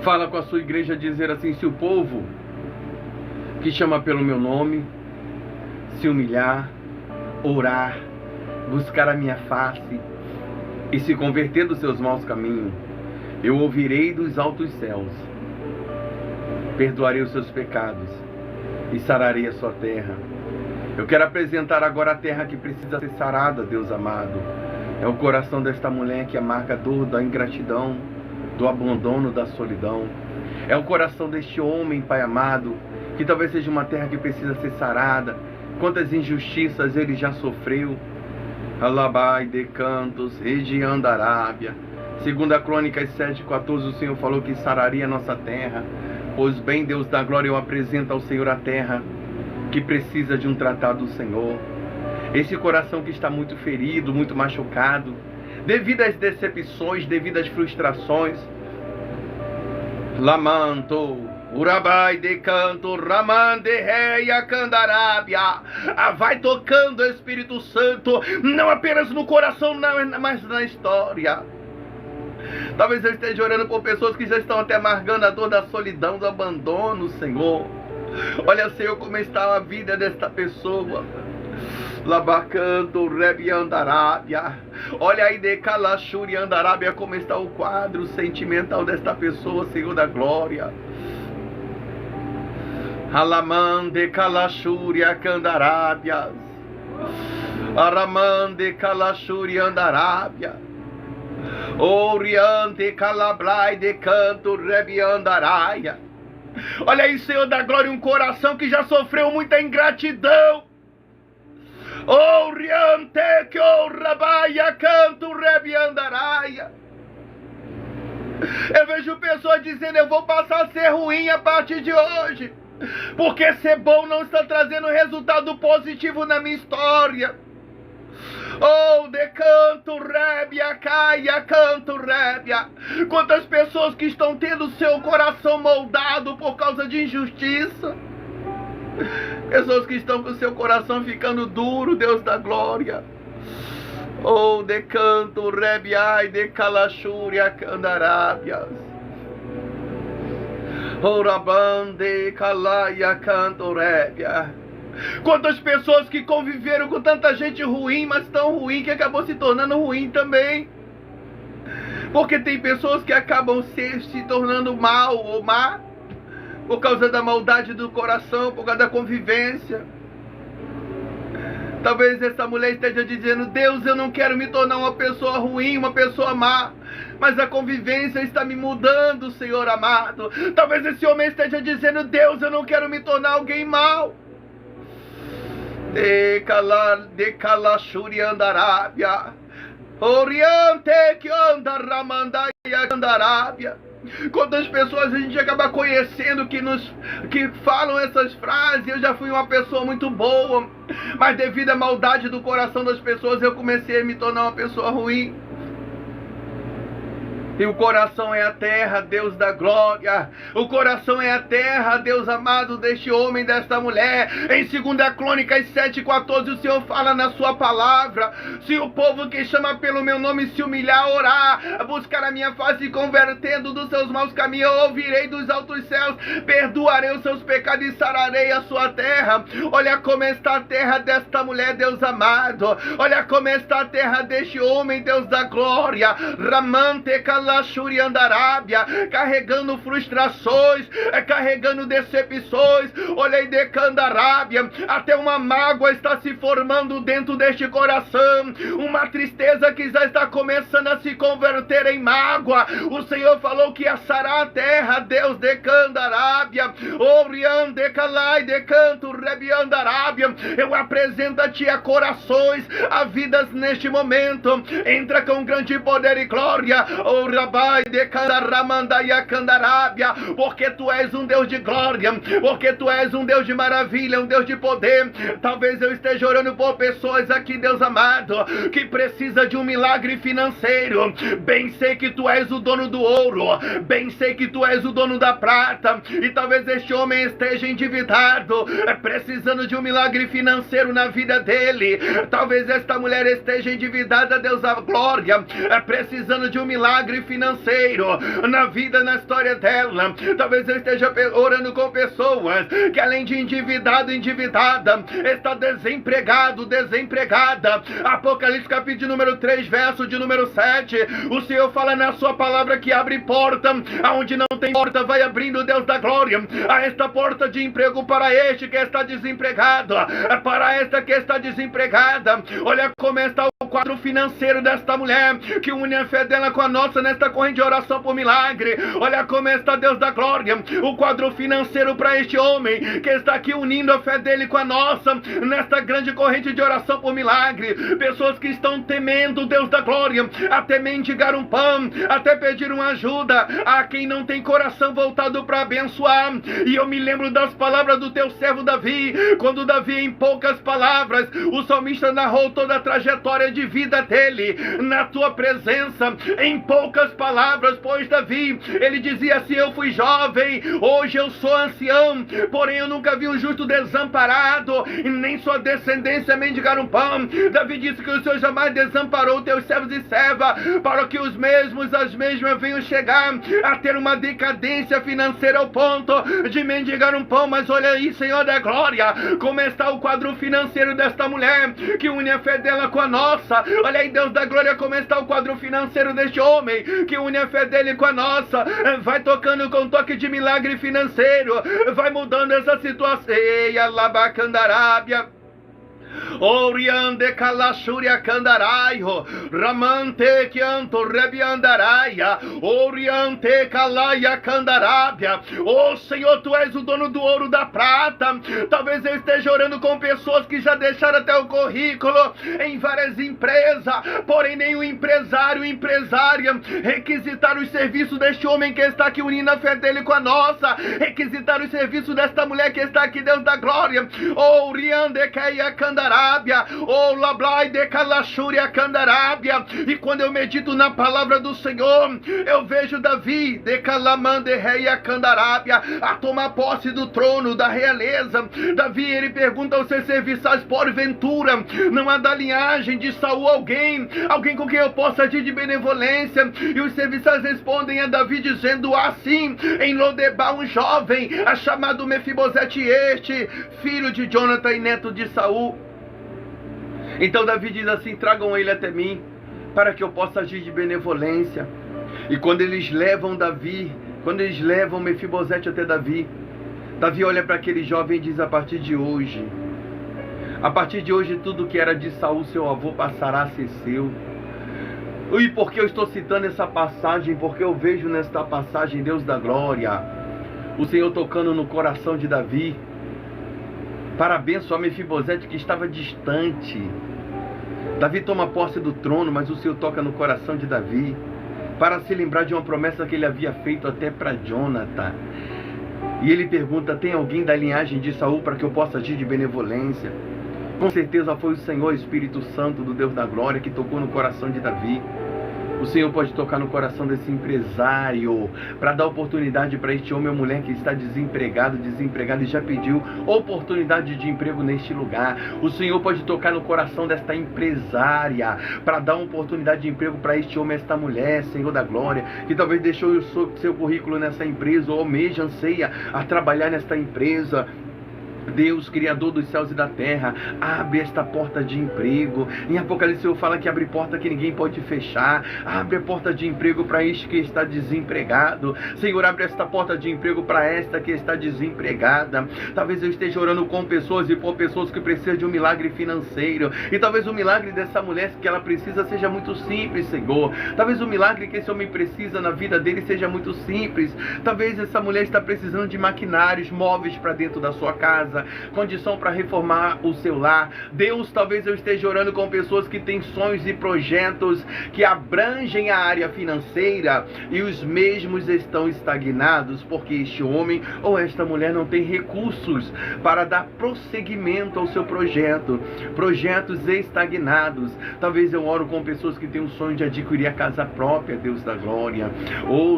fala com a sua igreja, dizer assim: se o povo que chama pelo meu nome se humilhar, orar, buscar a minha face e se converter dos seus maus caminhos, eu ouvirei dos altos céus, perdoarei os seus pecados e sararei a sua terra. Eu quero apresentar agora a terra que precisa ser sarada, Deus amado. É o coração desta mulher que amarga a dor da ingratidão, do abandono, da solidão. É o coração deste homem, Pai amado, que talvez seja uma terra que precisa ser sarada. Quantas injustiças ele já sofreu. Alabai de cantos, regiando Arábia. 2 Crônicas 7:14, o Senhor falou que sararia a nossa terra. Pois bem, Deus da glória, eu apresento ao Senhor a terra que precisa de um tratado do Senhor. Esse coração que está muito ferido, muito machucado, devido às decepções, devido às frustrações. Lamanto, Urabai de canto, Ramande reia Candarábia. Vai tocando o Espírito Santo, não apenas no coração, mas na história. Talvez eu esteja orando por pessoas que já estão até amargando a dor da solidão, do abandono, Senhor. Olha, Senhor, como está a vida desta pessoa. Labacanto, Rebi Andarábia. Olha aí de Calachuri Andarábia, como está o quadro sentimental desta pessoa, Senhor da glória. Alamande Calachuri Candarábia. Aramande calachuri andarábia. Oriante calabrai de canto rebiandaraia. Olha aí, Senhor da glória, um coração que já sofreu muita ingratidão. Oriante que o rabaia canto rebiandaraia. Eu vejo pessoas dizendo: eu vou passar a ser ruim a partir de hoje, porque ser bom não está trazendo resultado positivo na minha história. Oh, de canto rébia, caia, canto rébia. Quantas pessoas que estão tendo seu coração moldado por causa de injustiça. Pessoas que estão com seu coração ficando duro, Deus da glória. Oh, de canto rebiai, de calachúria, candarábias. Oh, rabande, calaia, canto rébia. Quantas pessoas que conviveram com tanta gente ruim, mas tão ruim que acabou se tornando ruim também. Porque tem pessoas que acabam se tornando mal ou má por causa da maldade do coração, por causa da convivência. Talvez essa mulher esteja dizendo: Deus, eu não quero me tornar uma pessoa ruim, uma pessoa má, mas a convivência está me mudando, Senhor amado. Talvez esse homem esteja dizendo: Deus, eu não quero me tornar alguém mau. De calachuri andarábia. Oriente que anda ramandaia andarábia. Quantas pessoas a gente acaba conhecendo que falam essas frases? Eu já fui uma pessoa muito boa, mas devido à maldade do coração das pessoas, eu comecei a me tornar uma pessoa ruim. E o coração é a terra, Deus da glória. O coração é a terra, Deus amado, deste homem, desta mulher. Em 2 Crônicas 7:14, o Senhor fala na sua palavra: se o povo que chama pelo meu nome se humilhar, orar, buscar a minha face e convertendo dos seus maus caminhos, eu ouvirei dos altos céus, perdoarei os seus pecados e sararei a sua terra. Olha como está a terra desta mulher, Deus amado. Olha como está a terra deste homem, Deus da glória. Ramante calachuri andarábia, carregando frustrações, carregando decepções. Olha aí, de candarábia, até uma mágoa está se formando dentro deste coração, uma tristeza que já está começando a se converter em mágoa. O Senhor falou que ia sarar a terra, Deus, de candarábia. Orian de calai de canto rebiandarábia. Eu apresento a ti a corações, a vidas neste momento. Entra com grande poder e glória. Rabai de candaramandaya candarábia, porque tu és um Deus de glória, porque tu és um Deus de maravilha, um Deus de poder. Talvez eu esteja orando por pessoas aqui, Deus amado, que precisa de um milagre financeiro. Bem sei que tu és o dono do ouro, bem sei que tu és o dono da prata, e talvez este homem esteja endividado, precisando de um milagre financeiro na vida dele. Talvez esta mulher esteja endividada, Deus da glória, precisando de um milagre financeiro na vida, na história dela. Talvez eu esteja orando com pessoas que, além de endividada, está desempregado, desempregada. Apocalipse capítulo número 3, verso de número 7, o Senhor fala na sua palavra que abre porta, aonde não tem porta vai abrindo, Deus da glória, a esta porta de emprego para este que está desempregado, para esta que está desempregada. Olha como está o quadro financeiro desta mulher, que une a fé dela com a nossa nesta corrente de oração por milagre. Olha como está, Deus da glória, o quadro financeiro para este homem que está aqui unindo a fé dele com a nossa nesta grande corrente de oração por milagre. Pessoas que estão temendo, Deus da glória, até mendigar um pão, até pedir uma ajuda a quem não tem coração voltado para abençoar. E eu me lembro das palavras do teu servo Davi, quando Davi, em poucas palavras, o salmista narrou toda a trajetória de vida dele na tua presença, em poucas palavras. Pois Davi, ele dizia assim: eu fui jovem, hoje eu sou ancião, porém eu nunca vi um justo desamparado, nem sua descendência mendigar um pão. Davi disse que o Senhor jamais desamparou teus servos e servas, para que os mesmos, as mesmas venham chegar a ter uma decadência financeira ao ponto de mendigar um pão. Mas olha aí, Senhor da glória, como está o quadro financeiro desta mulher, que une a fé dela com a nossa. Olha aí, Deus da glória, como está o quadro financeiro deste homem, que une a fé dele com a nossa. Vai tocando com toque de milagre financeiro, vai mudando essa situação. Ei, alabacandarábia. Oriande Kalashuria Kandaraio, Ramante Kianto Rebiandaraia, Oriante Kalaya Kandarábia. Oh Senhor, Tu és o dono do ouro, da prata. Talvez eu esteja orando com pessoas que já deixaram até o currículo em várias empresas, porém nenhum empresário, empresária requisitaram os serviços deste homem que está aqui unindo a fé dele com a nossa, requisitaram os serviços desta mulher que está aqui, Deus da glória. Oh Riande Keia Kandarábia, oh Lablai de Kalashuria Kandarábia. E quando eu medito na palavra do Senhor, eu vejo Davi de Kalamande Reia Kandarábia a tomar posse do trono da realeza. Davi, ele pergunta aos seus serviçais: porventura não há da linhagem de Saul alguém com quem eu possa agir de benevolência? E os serviçais respondem a Davi dizendo: assim, em Lodebar um jovem, chamado Mefibosete, este filho de Jonathan e neto de Saul. Então Davi diz assim: tragam ele até mim, para que eu possa agir de benevolência. E quando eles levam Mefibosete até Davi, Davi olha para aquele jovem e diz: a partir de hoje tudo que era de Saul, seu avô, passará a ser seu. E por que eu estou citando essa passagem? Porque eu vejo nesta passagem, Deus da glória, o Senhor tocando no coração de Davi para abençoar Mefibosete, que estava distante. Davi toma posse do trono, mas o Senhor toca no coração de Davi para se lembrar de uma promessa que ele havia feito até para Jonathan. E ele pergunta: tem alguém da linhagem de Saul para que eu possa agir de benevolência? Com certeza foi o Senhor, Espírito Santo do Deus da glória, que tocou no coração de Davi. O Senhor pode tocar no coração desse empresário para dar oportunidade para este homem ou mulher que está desempregado e já pediu oportunidade de emprego neste lugar. O Senhor pode tocar no coração desta empresária para dar uma oportunidade de emprego para este homem, esta mulher, Senhor da glória, que talvez deixou o seu currículo nessa empresa ou almeja, anseia a trabalhar nesta empresa. Deus, Criador dos céus e da terra, abre esta porta de emprego. Em Apocalipse o Senhor fala que abre porta que ninguém pode fechar. Abre a porta de emprego para este que está desempregado. Senhor, abre esta porta de emprego para esta que está desempregada. Talvez eu esteja orando com pessoas e por pessoas que precisam de um milagre financeiro. E talvez o milagre dessa mulher que ela precisa seja muito simples, Senhor. Talvez o milagre que esse homem precisa na vida dele seja muito simples. Talvez essa mulher está precisando de maquinários, móveis para dentro da sua casa, condição para reformar o seu lar. Deus, talvez eu esteja orando com pessoas que têm sonhos e projetos que abrangem a área financeira e os mesmos estão estagnados porque este homem ou esta mulher não tem recursos para dar prosseguimento ao seu projeto. Projetos estagnados. Talvez eu oro com pessoas que têm o sonho de adquirir a casa própria, Deus da glória.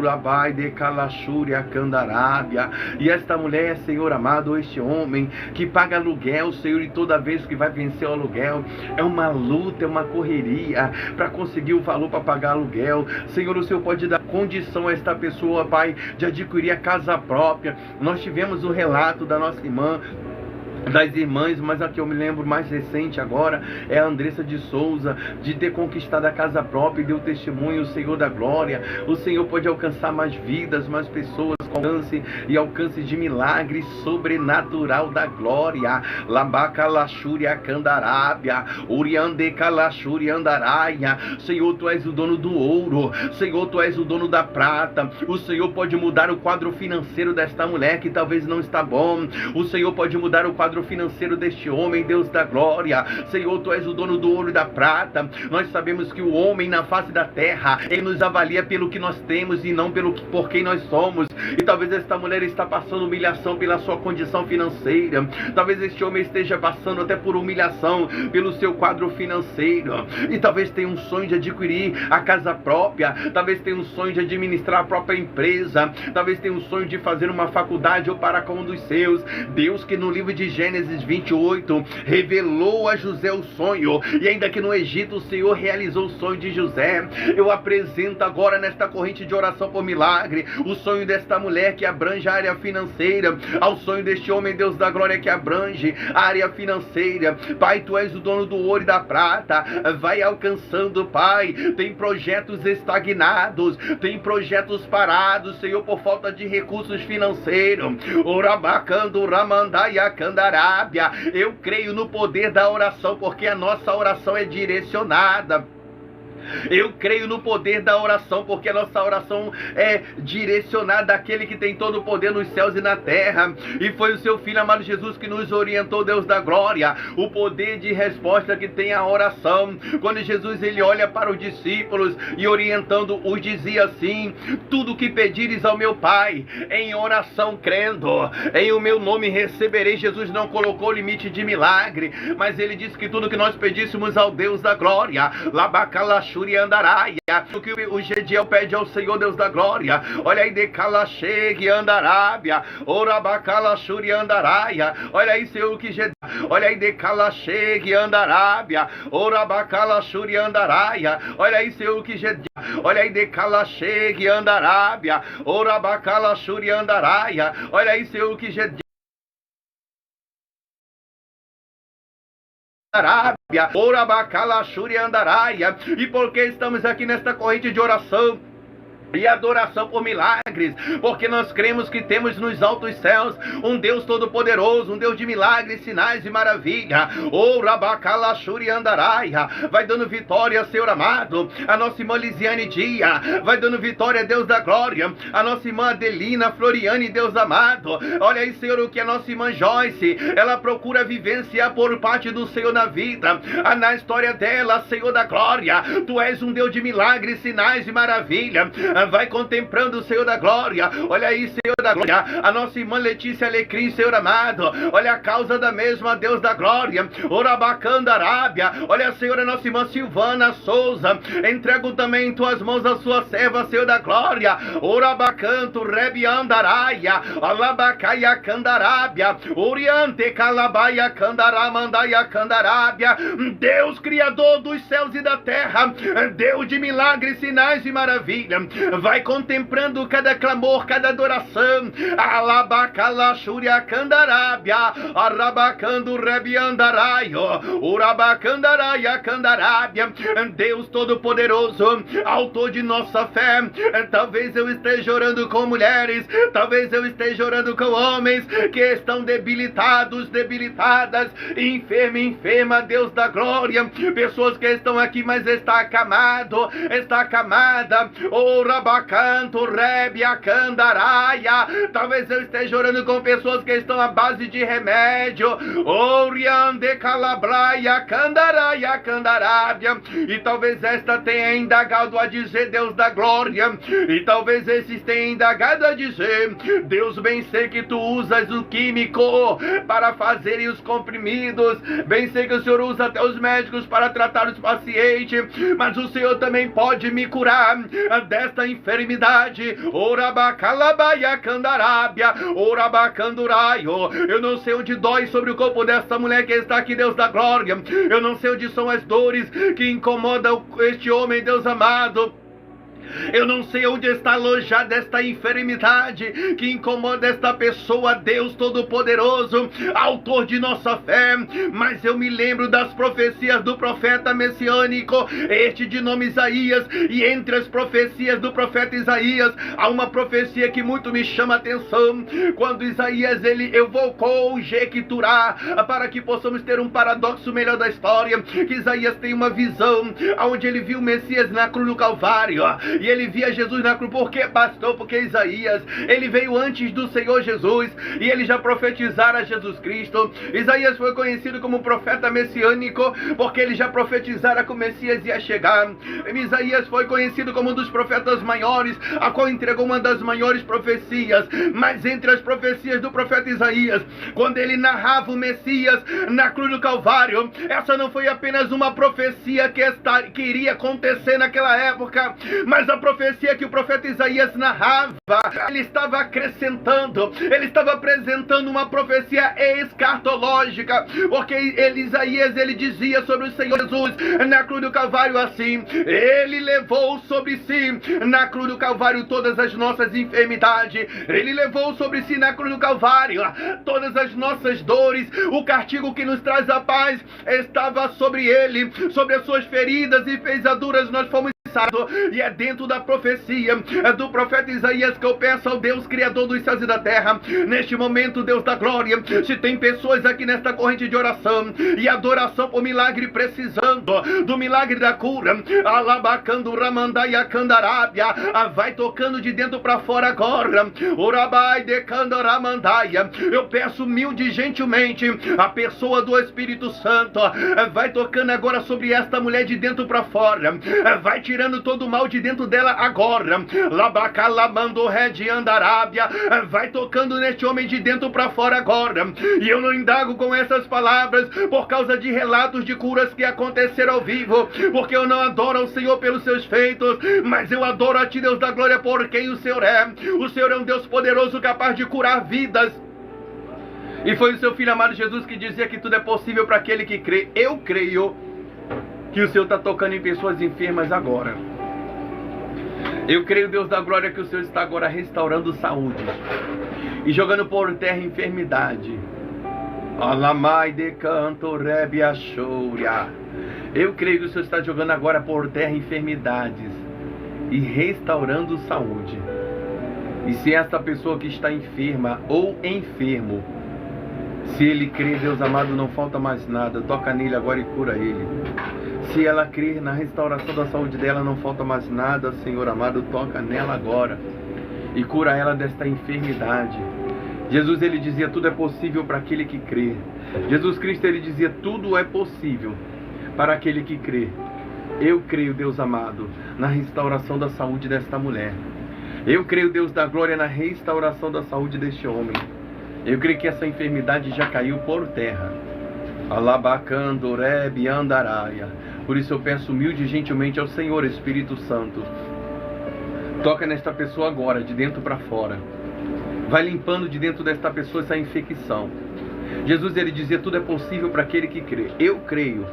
Rabai de Kalashuria Kandarábia. E esta mulher, Senhor amado, este homem que paga aluguel, Senhor, e toda vez que vai vencer o aluguel é uma luta, é uma correria para conseguir o valor para pagar aluguel. Senhor, o Senhor pode dar condição a esta pessoa, Pai, de adquirir a casa própria. Nós tivemos o relato da nossa irmã, das irmãs, mas a que eu me lembro mais recente agora é a Andressa de Souza, de ter conquistado a casa própria e deu testemunho, o Senhor da glória. O Senhor pode alcançar mais vidas, mais pessoas, alcance de milagre sobrenatural da glória. Labacalashuria Kandarábia, Uriande Kalashuria Andaraia. Senhor, Tu és o dono do ouro, Senhor, Tu és o dono da prata. O Senhor pode mudar o quadro financeiro desta mulher que talvez não está bom. O Senhor pode mudar o quadro financeiro deste homem, Deus da glória. Senhor, Tu és o dono do ouro e da prata. Nós sabemos que o homem na face da terra, ele nos avalia pelo que nós temos e não por quem nós somos. E talvez esta mulher está passando humilhação pela sua condição financeira. Talvez este homem esteja passando até por humilhação pelo seu quadro financeiro. E talvez tenha um sonho de adquirir a casa própria. Talvez tenha um sonho de administrar a própria empresa. Talvez tenha um sonho de fazer uma faculdade ou para com um dos seus. Deus, que no livro de Gênesis 28 revelou a José o sonho, e ainda que no Egito o Senhor realizou o sonho de José, eu apresento agora nesta corrente de oração por milagre o sonho desta mulher que abrange a área financeira, ao sonho deste homem, Deus da glória, que abrange a área financeira. Pai, Tu és o dono do ouro e da prata. Vai alcançando, Pai. Tem projetos estagnados, tem projetos parados, Senhor, por falta de recursos financeiros. Orabacando Ramandaia Candarábia. Arábia. Eu creio no poder da oração, porque a nossa oração é direcionada. Eu creio no poder da oração, porque a nossa oração é direcionada àquele que tem todo o poder nos céus e na terra. E foi o seu Filho amado Jesus que nos orientou, Deus da glória. O poder de resposta que tem a oração. Quando Jesus ele olha para os discípulos e orientando-os dizia assim: tudo que pedires ao meu Pai, em oração crendo, em o meu nome receberei. Jesus não colocou limite de milagre, mas ele disse que tudo que nós pedíssemos ao Deus da glória, Labacalachu Andaraia, o que o Gediel pede ao Senhor Deus da glória. Olha aí, de Calachegue Andarábia, Orabacalachuri Andaraia. Olha aí, Senhor, o que Gediel. Olha aí, de Calachegue Andarábia, Orabacalachuri Andaraia. Olha aí, Senhor, o que Gediel. Olha aí, de Calachegue Andarábia, Orabacalachuri Andaraia. Olha aí, Senhor, o que Gediel. Arábia, Orabacalachuri Andaraia. E porque estamos aqui nesta corrente de oração e adoração por milagres, porque nós cremos que temos nos altos céus um Deus todo-poderoso, um Deus de milagres, sinais e maravilha. Orabacalachuri Andaraia. Vai dando vitória, Senhor amado, a nossa irmã Lisiane Dia. Vai dando vitória, Deus da glória, a nossa irmã Adelina Floriane, Deus amado. Olha aí, Senhor, o que a nossa irmã Joyce, ela procura vivenciar por parte do Senhor na vida, na história dela, Senhor da glória. Tu és um Deus de milagres, sinais e maravilha. Vai contemplando o Senhor da glória. Olha aí, Senhor da glória, a nossa irmã Letícia Alecrim, Senhor amado. Olha a causa da mesma, Deus da glória, Orabacanda Arábia. Olha, Senhor, a nossa irmã Silvana Souza. Entrego também em tuas mãos a sua serva, Senhor da glória, Orabacanto Rebiandaraia, Alabacaia Candarábia, Oriente Calabaia Candaramandaya Candarábia. Deus Criador dos céus e da terra, Deus de milagres, sinais e maravilha. Vai contemplando cada clamor, cada adoração. Alabacalachuria Candarábia, Arabacando Rebiandaraio, Urabacandaraia Candarábia. Deus Todo-Poderoso, autor de nossa fé. Talvez eu esteja orando com mulheres, talvez eu esteja orando com homens que estão debilitados, debilitadas, enferma, Deus da glória. Pessoas que estão aqui, mas está acamado, está acamada. Orabacanto Rebia Candaraia. Talvez eu esteja orando com pessoas que estão à base de remédio. Oriande Calabraia Candaraia Candarábia. E talvez esta tenha indagado a dizer, Deus da glória. E talvez esses tenham indagado a dizer: Deus, bem sei que tu usas o químico para fazerem os comprimidos. Bem sei que o Senhor usa até os médicos para tratar os pacientes. Mas o Senhor também pode me curar desta enfermidade. Orabacalabaia Candarábia, Orabacanduraio. Eu não sei onde dói sobre o corpo desta mulher que está aqui, Deus da glória. Eu não sei onde são as dores que incomodam este homem, Deus amado. Eu não sei onde está alojada esta enfermidade que incomoda esta pessoa, Deus Todo-Poderoso, autor de nossa fé. Mas eu me lembro das profecias do profeta messiânico, este de nome Isaías. E entre as profecias do profeta Isaías, há uma profecia que muito me chama a atenção. Quando Isaías ele evocou Jequiturá, para que possamos ter um paradoxo melhor da história, que Isaías tem uma visão onde ele viu o Messias na cruz do Calvário. E ele via Jesus na cruz. Por que, pastor? Porque Isaías, ele veio antes do Senhor Jesus, e ele já profetizara Jesus Cristo. Isaías foi conhecido como profeta messiânico, porque ele já profetizara que o Messias ia chegar. Isaías foi conhecido como um dos profetas maiores, a qual entregou uma das maiores profecias. Mas entre as profecias do profeta Isaías, quando ele narrava o Messias na cruz do Calvário, essa não foi apenas uma profecia que iria acontecer naquela época, mas a profecia que o profeta Isaías narrava, ele estava acrescentando, ele estava apresentando uma profecia escatológica, porque Isaías ele dizia sobre o Senhor Jesus na cruz do Calvário assim: ele levou sobre si na cruz do Calvário todas as nossas enfermidades, ele levou sobre si na cruz do Calvário todas as nossas dores, o castigo que nos traz a paz estava sobre ele, sobre as suas feridas e pesaduras nós fomos passado, e é dentro da profecia do profeta Isaías que eu peço ao Deus Criador dos céus e da terra, neste momento, Deus da glória, se tem pessoas aqui nesta corrente de oração e adoração por milagre, precisando do milagre da cura, alabacando ramandaia candarábia, vai tocando de dentro para fora agora, orabai de candoramandaia, eu peço humilde e gentilmente, a pessoa do Espírito Santo vai tocando agora sobre esta mulher de dentro para fora, vai tirando todo o mal de dentro dela agora, labacalamando rede andarábia, vai tocando neste homem de dentro para fora agora, e eu não indago com essas palavras por causa de relatos de curas que aconteceram ao vivo, porque eu não adoro ao Senhor pelos seus feitos, mas eu adoro a Ti, Deus da glória, por quem o Senhor é. O Senhor é um Deus poderoso, capaz de curar vidas, e foi o seu Filho amado Jesus que dizia que tudo é possível para aquele que crê. Eu creio que o Senhor está tocando em pessoas enfermas agora. Eu creio, Deus da glória, que o Senhor está agora restaurando saúde e jogando por terra enfermidade. Alamai de canto rebia chouria. Eu creio que o Senhor está jogando agora por terra enfermidades e restaurando saúde. E se esta pessoa que está enferma ou enfermo, se ele crê, Deus amado, não falta mais nada, toca nele agora e cura ele. Se ela crer na restauração da saúde dela, não falta mais nada, Senhor amado, toca nela agora e cura ela desta enfermidade. Jesus, ele dizia, tudo é possível para aquele que crê. Jesus Cristo, ele dizia, tudo é possível para aquele que crê. Eu creio, Deus amado, na restauração da saúde desta mulher. Eu creio, Deus da glória, na restauração da saúde deste homem. Eu creio que essa enfermidade já caiu por terra. Alabacando rebe andaraia. Por isso eu peço humilde e gentilmente ao Senhor Espírito Santo, toca nesta pessoa agora, de dentro para fora. Vai limpando de dentro desta pessoa essa infecção. Jesus, ele dizia, tudo é possível para aquele que crê. Eu creio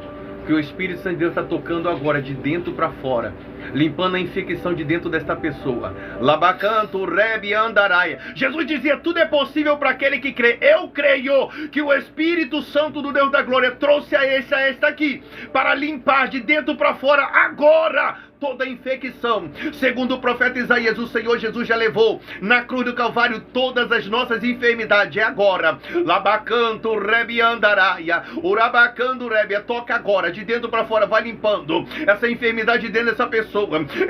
que o Espírito Santo de Deus está tocando agora de dentro para fora, limpando a infecção de dentro desta pessoa. Labacanto rebe andaraia. Jesus dizia, tudo é possível para aquele que crê. Eu creio que o Espírito Santo do Deus da glória trouxe a esta aqui para limpar de dentro para fora agora toda a infecção. Segundo o profeta Isaías, o Senhor Jesus já levou na cruz do Calvário todas as nossas enfermidades. É agora. Labacanto rebe andaraia. Urabacando rebe. Toca agora de dentro para fora, vai limpando essa enfermidade dentro dessa pessoa.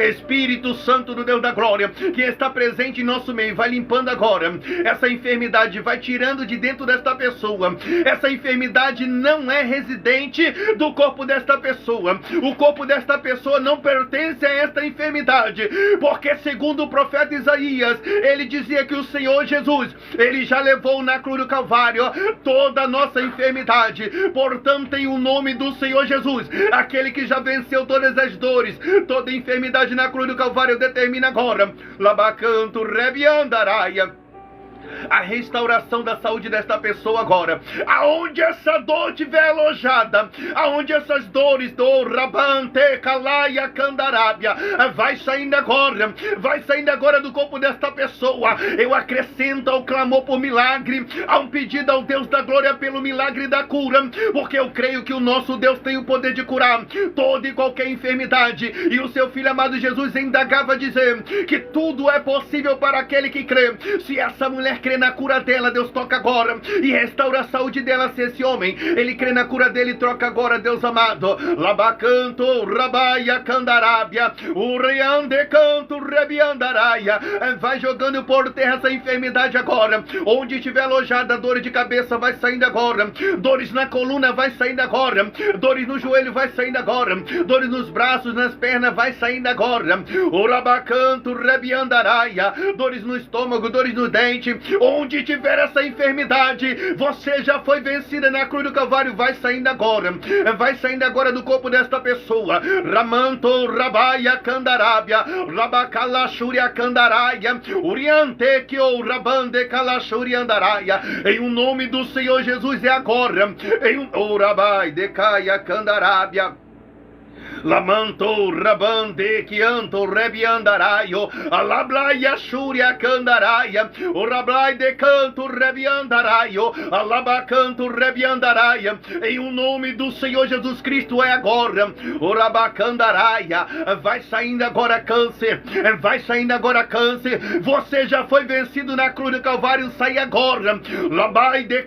Espírito Santo do Deus da glória, que está presente em nosso meio, vai limpando agora essa enfermidade, vai tirando de dentro desta pessoa. Essa enfermidade não é residente do corpo desta pessoa. O corpo desta pessoa não pertence a esta enfermidade, porque segundo o profeta Isaías, ele dizia que o Senhor Jesus, ele já levou na cruz do Calvário toda a nossa enfermidade. Portanto, tem o nome do Senhor Jesus, aquele que já venceu todas as dores, toda enfermidade na cruz do Calvário. Determina agora, labacanto rebe andaraia, a restauração da saúde desta pessoa agora. Aonde essa dor estiver alojada, aonde essas dores do rabante, calaia, candarábia, vai saindo agora do corpo desta pessoa. Eu acrescento ao clamor por milagre, a um pedido ao Deus da glória pelo milagre da cura, porque eu creio que o nosso Deus tem o poder de curar toda e qualquer enfermidade, e o seu Filho amado Jesus indagava dizer que tudo é possível para aquele que crê. Se essa mulher crê na cura dela, Deus toca agora e restaura a saúde dela. Se esse homem, ele crê na cura dele, troca agora, Deus amado. Labacanto, rabaia, candarábia, uriande canto, rebiandaraia. Vai jogando por terra essa enfermidade agora. Onde estiver alojada, dores de cabeça, vai saindo agora. Dores na coluna, vai saindo agora. Dores no joelho, vai saindo agora. Dores nos braços, nas pernas, vai saindo agora. Urabacanto, rebiandaraia. Dores no estômago, dores no dente. Onde tiver essa enfermidade, você já foi vencida na cruz do Calvário. Vai saindo agora. Vai saindo agora do corpo desta pessoa. Ramanto, rabaia, candarábia, rabacalaxúria, candaraia, uriante, que ou rabande, calaxúria, andaraia. Em o nome do Senhor Jesus é agora. Em o rabai, decaia, candarábia. Lamanto rabande kianto rebiandaraio, alablaia shuria candaraia, o rablai de canto rebiandaraio, alabacanto rebiandaraia, em o nome do Senhor Jesus Cristo é agora, o rabacandaraia, vai saindo agora câncer, vai saindo agora câncer, você já foi vencido na cruz do Calvário, sai agora, labai de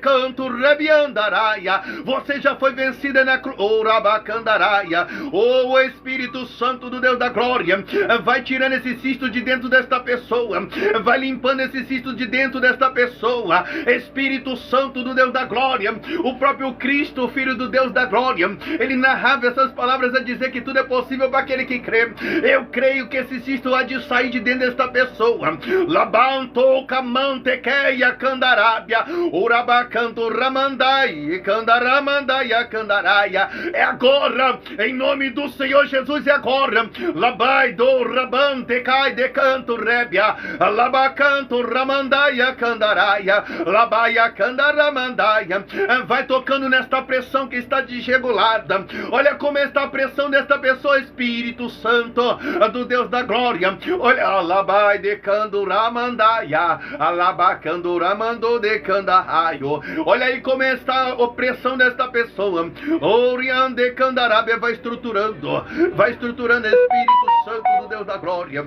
canto rebiandaraia, você já foi vencida na cruz, o rabacandaraia. O Espírito Santo do Deus da glória vai tirando esse cisto de dentro desta pessoa, vai limpando esse cisto de dentro desta pessoa. Espírito Santo do Deus da glória, o próprio Cristo, o Filho do Deus da glória, ele narrava essas palavras a dizer que tudo é possível para aquele que crê. Eu creio que esse cisto há de sair de dentro desta pessoa. Labanto camantequeia candarábia, urabacanto ramandai, candaramandai, candaraia. É agora, em nome do Senhor Jesus, é agora. Labai do rabante cai de canto rébia, labacanto ramandaia candaraia, labaia candaramandaia. Vai tocando nesta pressão que está desregulada. Olha como está a pressão desta pessoa, Espírito Santo do Deus da glória. Olha, labai de canduramandaia, alabacanduramandu de candaraio. Olha aí como está a opressão desta pessoa. Oriande candarábia vai estruturando, Espírito Santo do Deus da glória.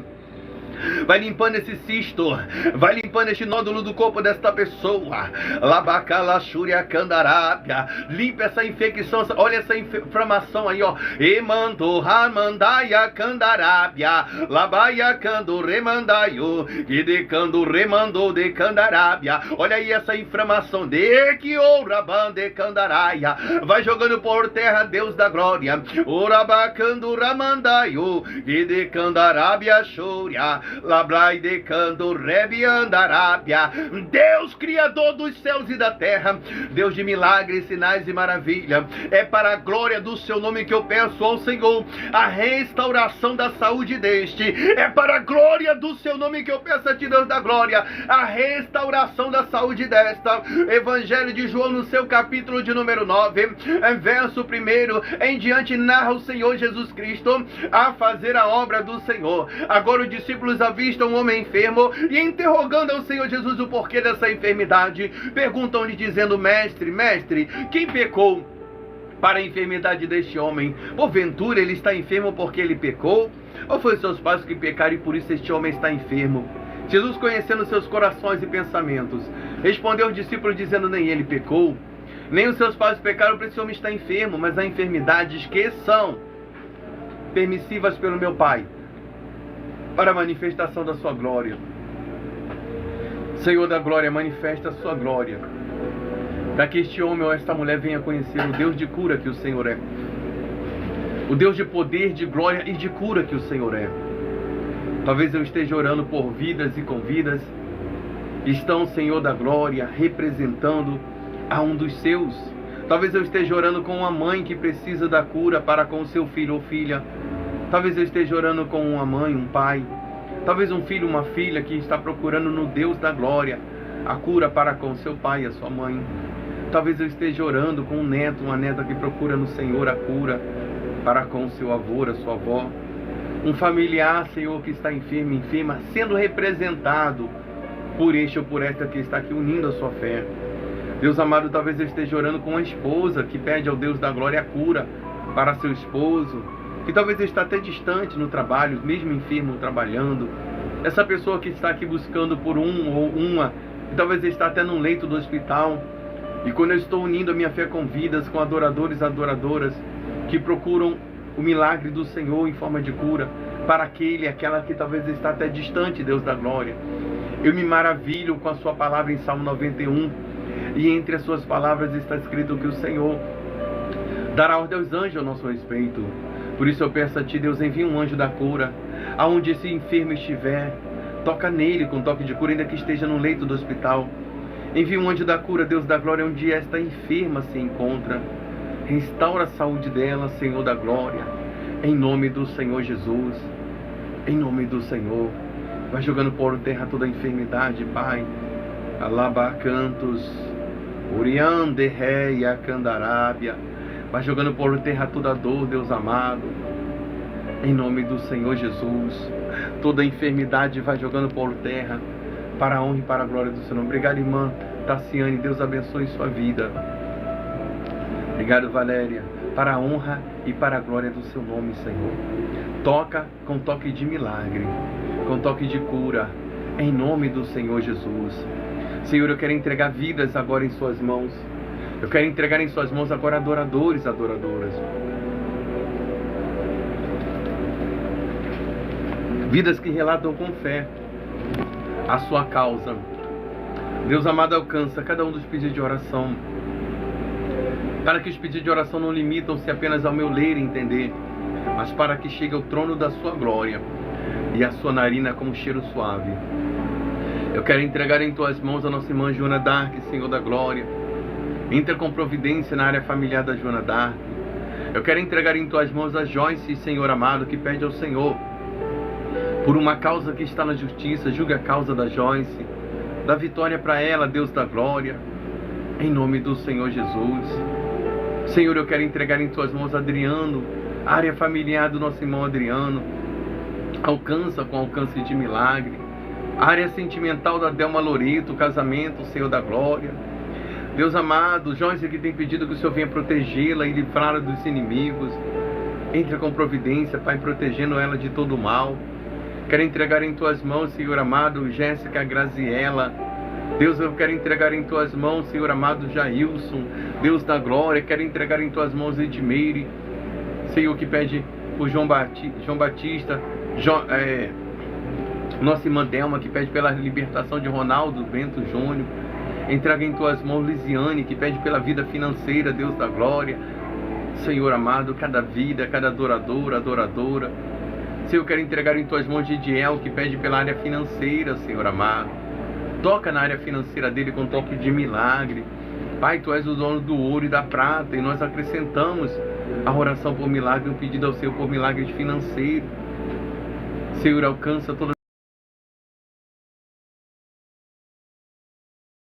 Vai limpando esse cisto, vai limpando este nódulo do corpo desta pessoa. Labacalaxúria candarábia, limpa essa infecção, olha essa inflamação aí, ó. Emando ramandaia candarábia, labaia cando remandaio, e de cando remandou de candarábia. Olha aí essa inflamação de que orabande candaraia, vai jogando por terra, Deus da glória. Orabacando ramandaio, e de candarábia xúria, Lablai de canto rebiandarábia. Deus criador dos céus e da terra, Deus de milagres, sinais e maravilha, é para a glória do seu nome que eu peço ao Senhor a restauração da saúde deste. É para a glória do seu nome que eu peço a ti, Deus da glória, a restauração da saúde desta. Evangelho de João, no seu capítulo de número 9, verso 1 em diante, narra o Senhor Jesus Cristo a fazer a obra do Senhor. Agora os discípulos avistam um homem enfermo e, interrogando ao Senhor Jesus o porquê dessa enfermidade, perguntam-lhe dizendo: mestre, quem pecou para a enfermidade deste homem? Porventura ele está enfermo porque ele pecou? Ou foi seus pais que pecaram e por isso este homem está enfermo? Jesus, conhecendo seus corações e pensamentos, respondeu aos discípulos dizendo: nem ele pecou, nem os seus pais pecaram, por esse homem está enfermo, mas há enfermidades que são permissivas pelo meu Pai, para a manifestação da sua glória. Senhor da glória, manifesta a sua glória, para que este homem ou esta mulher venha conhecer o Deus de cura que o Senhor é, o Deus de poder, de glória e de cura que o Senhor é. Talvez eu esteja orando por vidas e com vidas que estão, Senhor da glória, representando a um dos seus. Talvez eu esteja orando com uma mãe que precisa da cura para com o seu filho ou filha. Talvez eu esteja orando com uma mãe, um pai. Talvez um filho, uma filha que está procurando no Deus da glória a cura para com seu pai e a sua mãe. Talvez eu esteja orando com um neto, uma neta que procura no Senhor a cura para com seu avô, a sua avó. Um familiar, Senhor, que está enfermo, enferma, sendo representado por este ou por esta que está aqui unindo a sua fé. Deus amado, talvez eu esteja orando com uma esposa que pede ao Deus da glória a cura para seu esposo, que talvez está até distante no trabalho, mesmo enfermo trabalhando. Essa pessoa que está aqui buscando por um ou uma, que talvez está até num leito do hospital. E quando eu estou unindo a minha fé com vidas, com adoradores e adoradoras que procuram o milagre do Senhor em forma de cura para aquele, aquela que talvez está até distante, Deus da glória, eu me maravilho com a sua palavra em Salmo 91, e entre as suas palavras está escrito que o Senhor dará ordem aos anjos ao nosso respeito. Por isso eu peço a ti, Deus, envia um anjo da cura aonde esse enfermo estiver, toca nele com toque de cura, ainda que esteja no leito do hospital. Envia um anjo da cura, Deus da glória, onde esta enferma se encontra. Restaura a saúde dela, Senhor da glória, em nome do Senhor Jesus, em nome do Senhor. Vai jogando por terra toda a enfermidade, Pai. Alabacantos, Uriande Reia Candarábia. Vai jogando por terra toda dor, Deus amado. Em nome do Senhor Jesus. Toda enfermidade vai jogando por terra, para a honra e para a glória do Seu nome. Obrigado, irmã Tassiane. Deus abençoe sua vida. Obrigado, Valéria. Para a honra e para a glória do Seu nome, Senhor. Toca com toque de milagre, com toque de cura, em nome do Senhor Jesus. Senhor, eu quero entregar vidas agora em Suas mãos. Eu quero entregar em Suas mãos agora adoradores, adoradoras. Vidas que relatam com fé a Sua causa. Deus amado, alcança cada um dos pedidos de oração, para que os pedidos de oração não limitam-se apenas ao meu ler e entender, mas para que chegue ao trono da Sua glória e a Sua narina como cheiro suave. Eu quero entregar em Tuas mãos a nossa irmã Joana Dark, Senhor da glória. Entra com providência na área familiar da Joana Dark. Eu quero entregar em Tuas mãos a Joyce, Senhor amado, que pede ao Senhor por uma causa que está na justiça. Julgue a causa da Joyce, dá vitória para ela, Deus da glória, em nome do Senhor Jesus. Senhor, eu quero entregar em Tuas mãos Adriano, a área familiar do nosso irmão Adriano. Alcança com alcance de milagre. A área sentimental da Delma Loreto, casamento, Senhor da glória. Deus amado, Joyce que tem pedido que o Senhor venha protegê-la e livrá-la dos inimigos. Entra com providência, Pai, protegendo ela de todo o mal. Quero entregar em Tuas mãos, Senhor amado, Jéssica Graziella. Deus, eu quero entregar em Tuas mãos, Senhor amado, Jailson, Deus da glória. Quero entregar em Tuas mãos Edmeire, Senhor, que pede por João Batista, nossa irmã Delma, que pede pela libertação de Ronaldo Bento Júnior. Entrega em Tuas mãos Lisiane, que pede pela vida financeira, Deus da glória. Senhor amado, cada vida, cada adorador, adoradora. Senhor, eu quero entregar em Tuas mãos Gidiel, que pede pela área financeira, Senhor amado. Toca na área financeira dele com toque de milagre. Pai, Tu és o dono do ouro e da prata, e nós acrescentamos a oração por milagre, um pedido ao Senhor por milagre financeiro. Senhor, alcança todas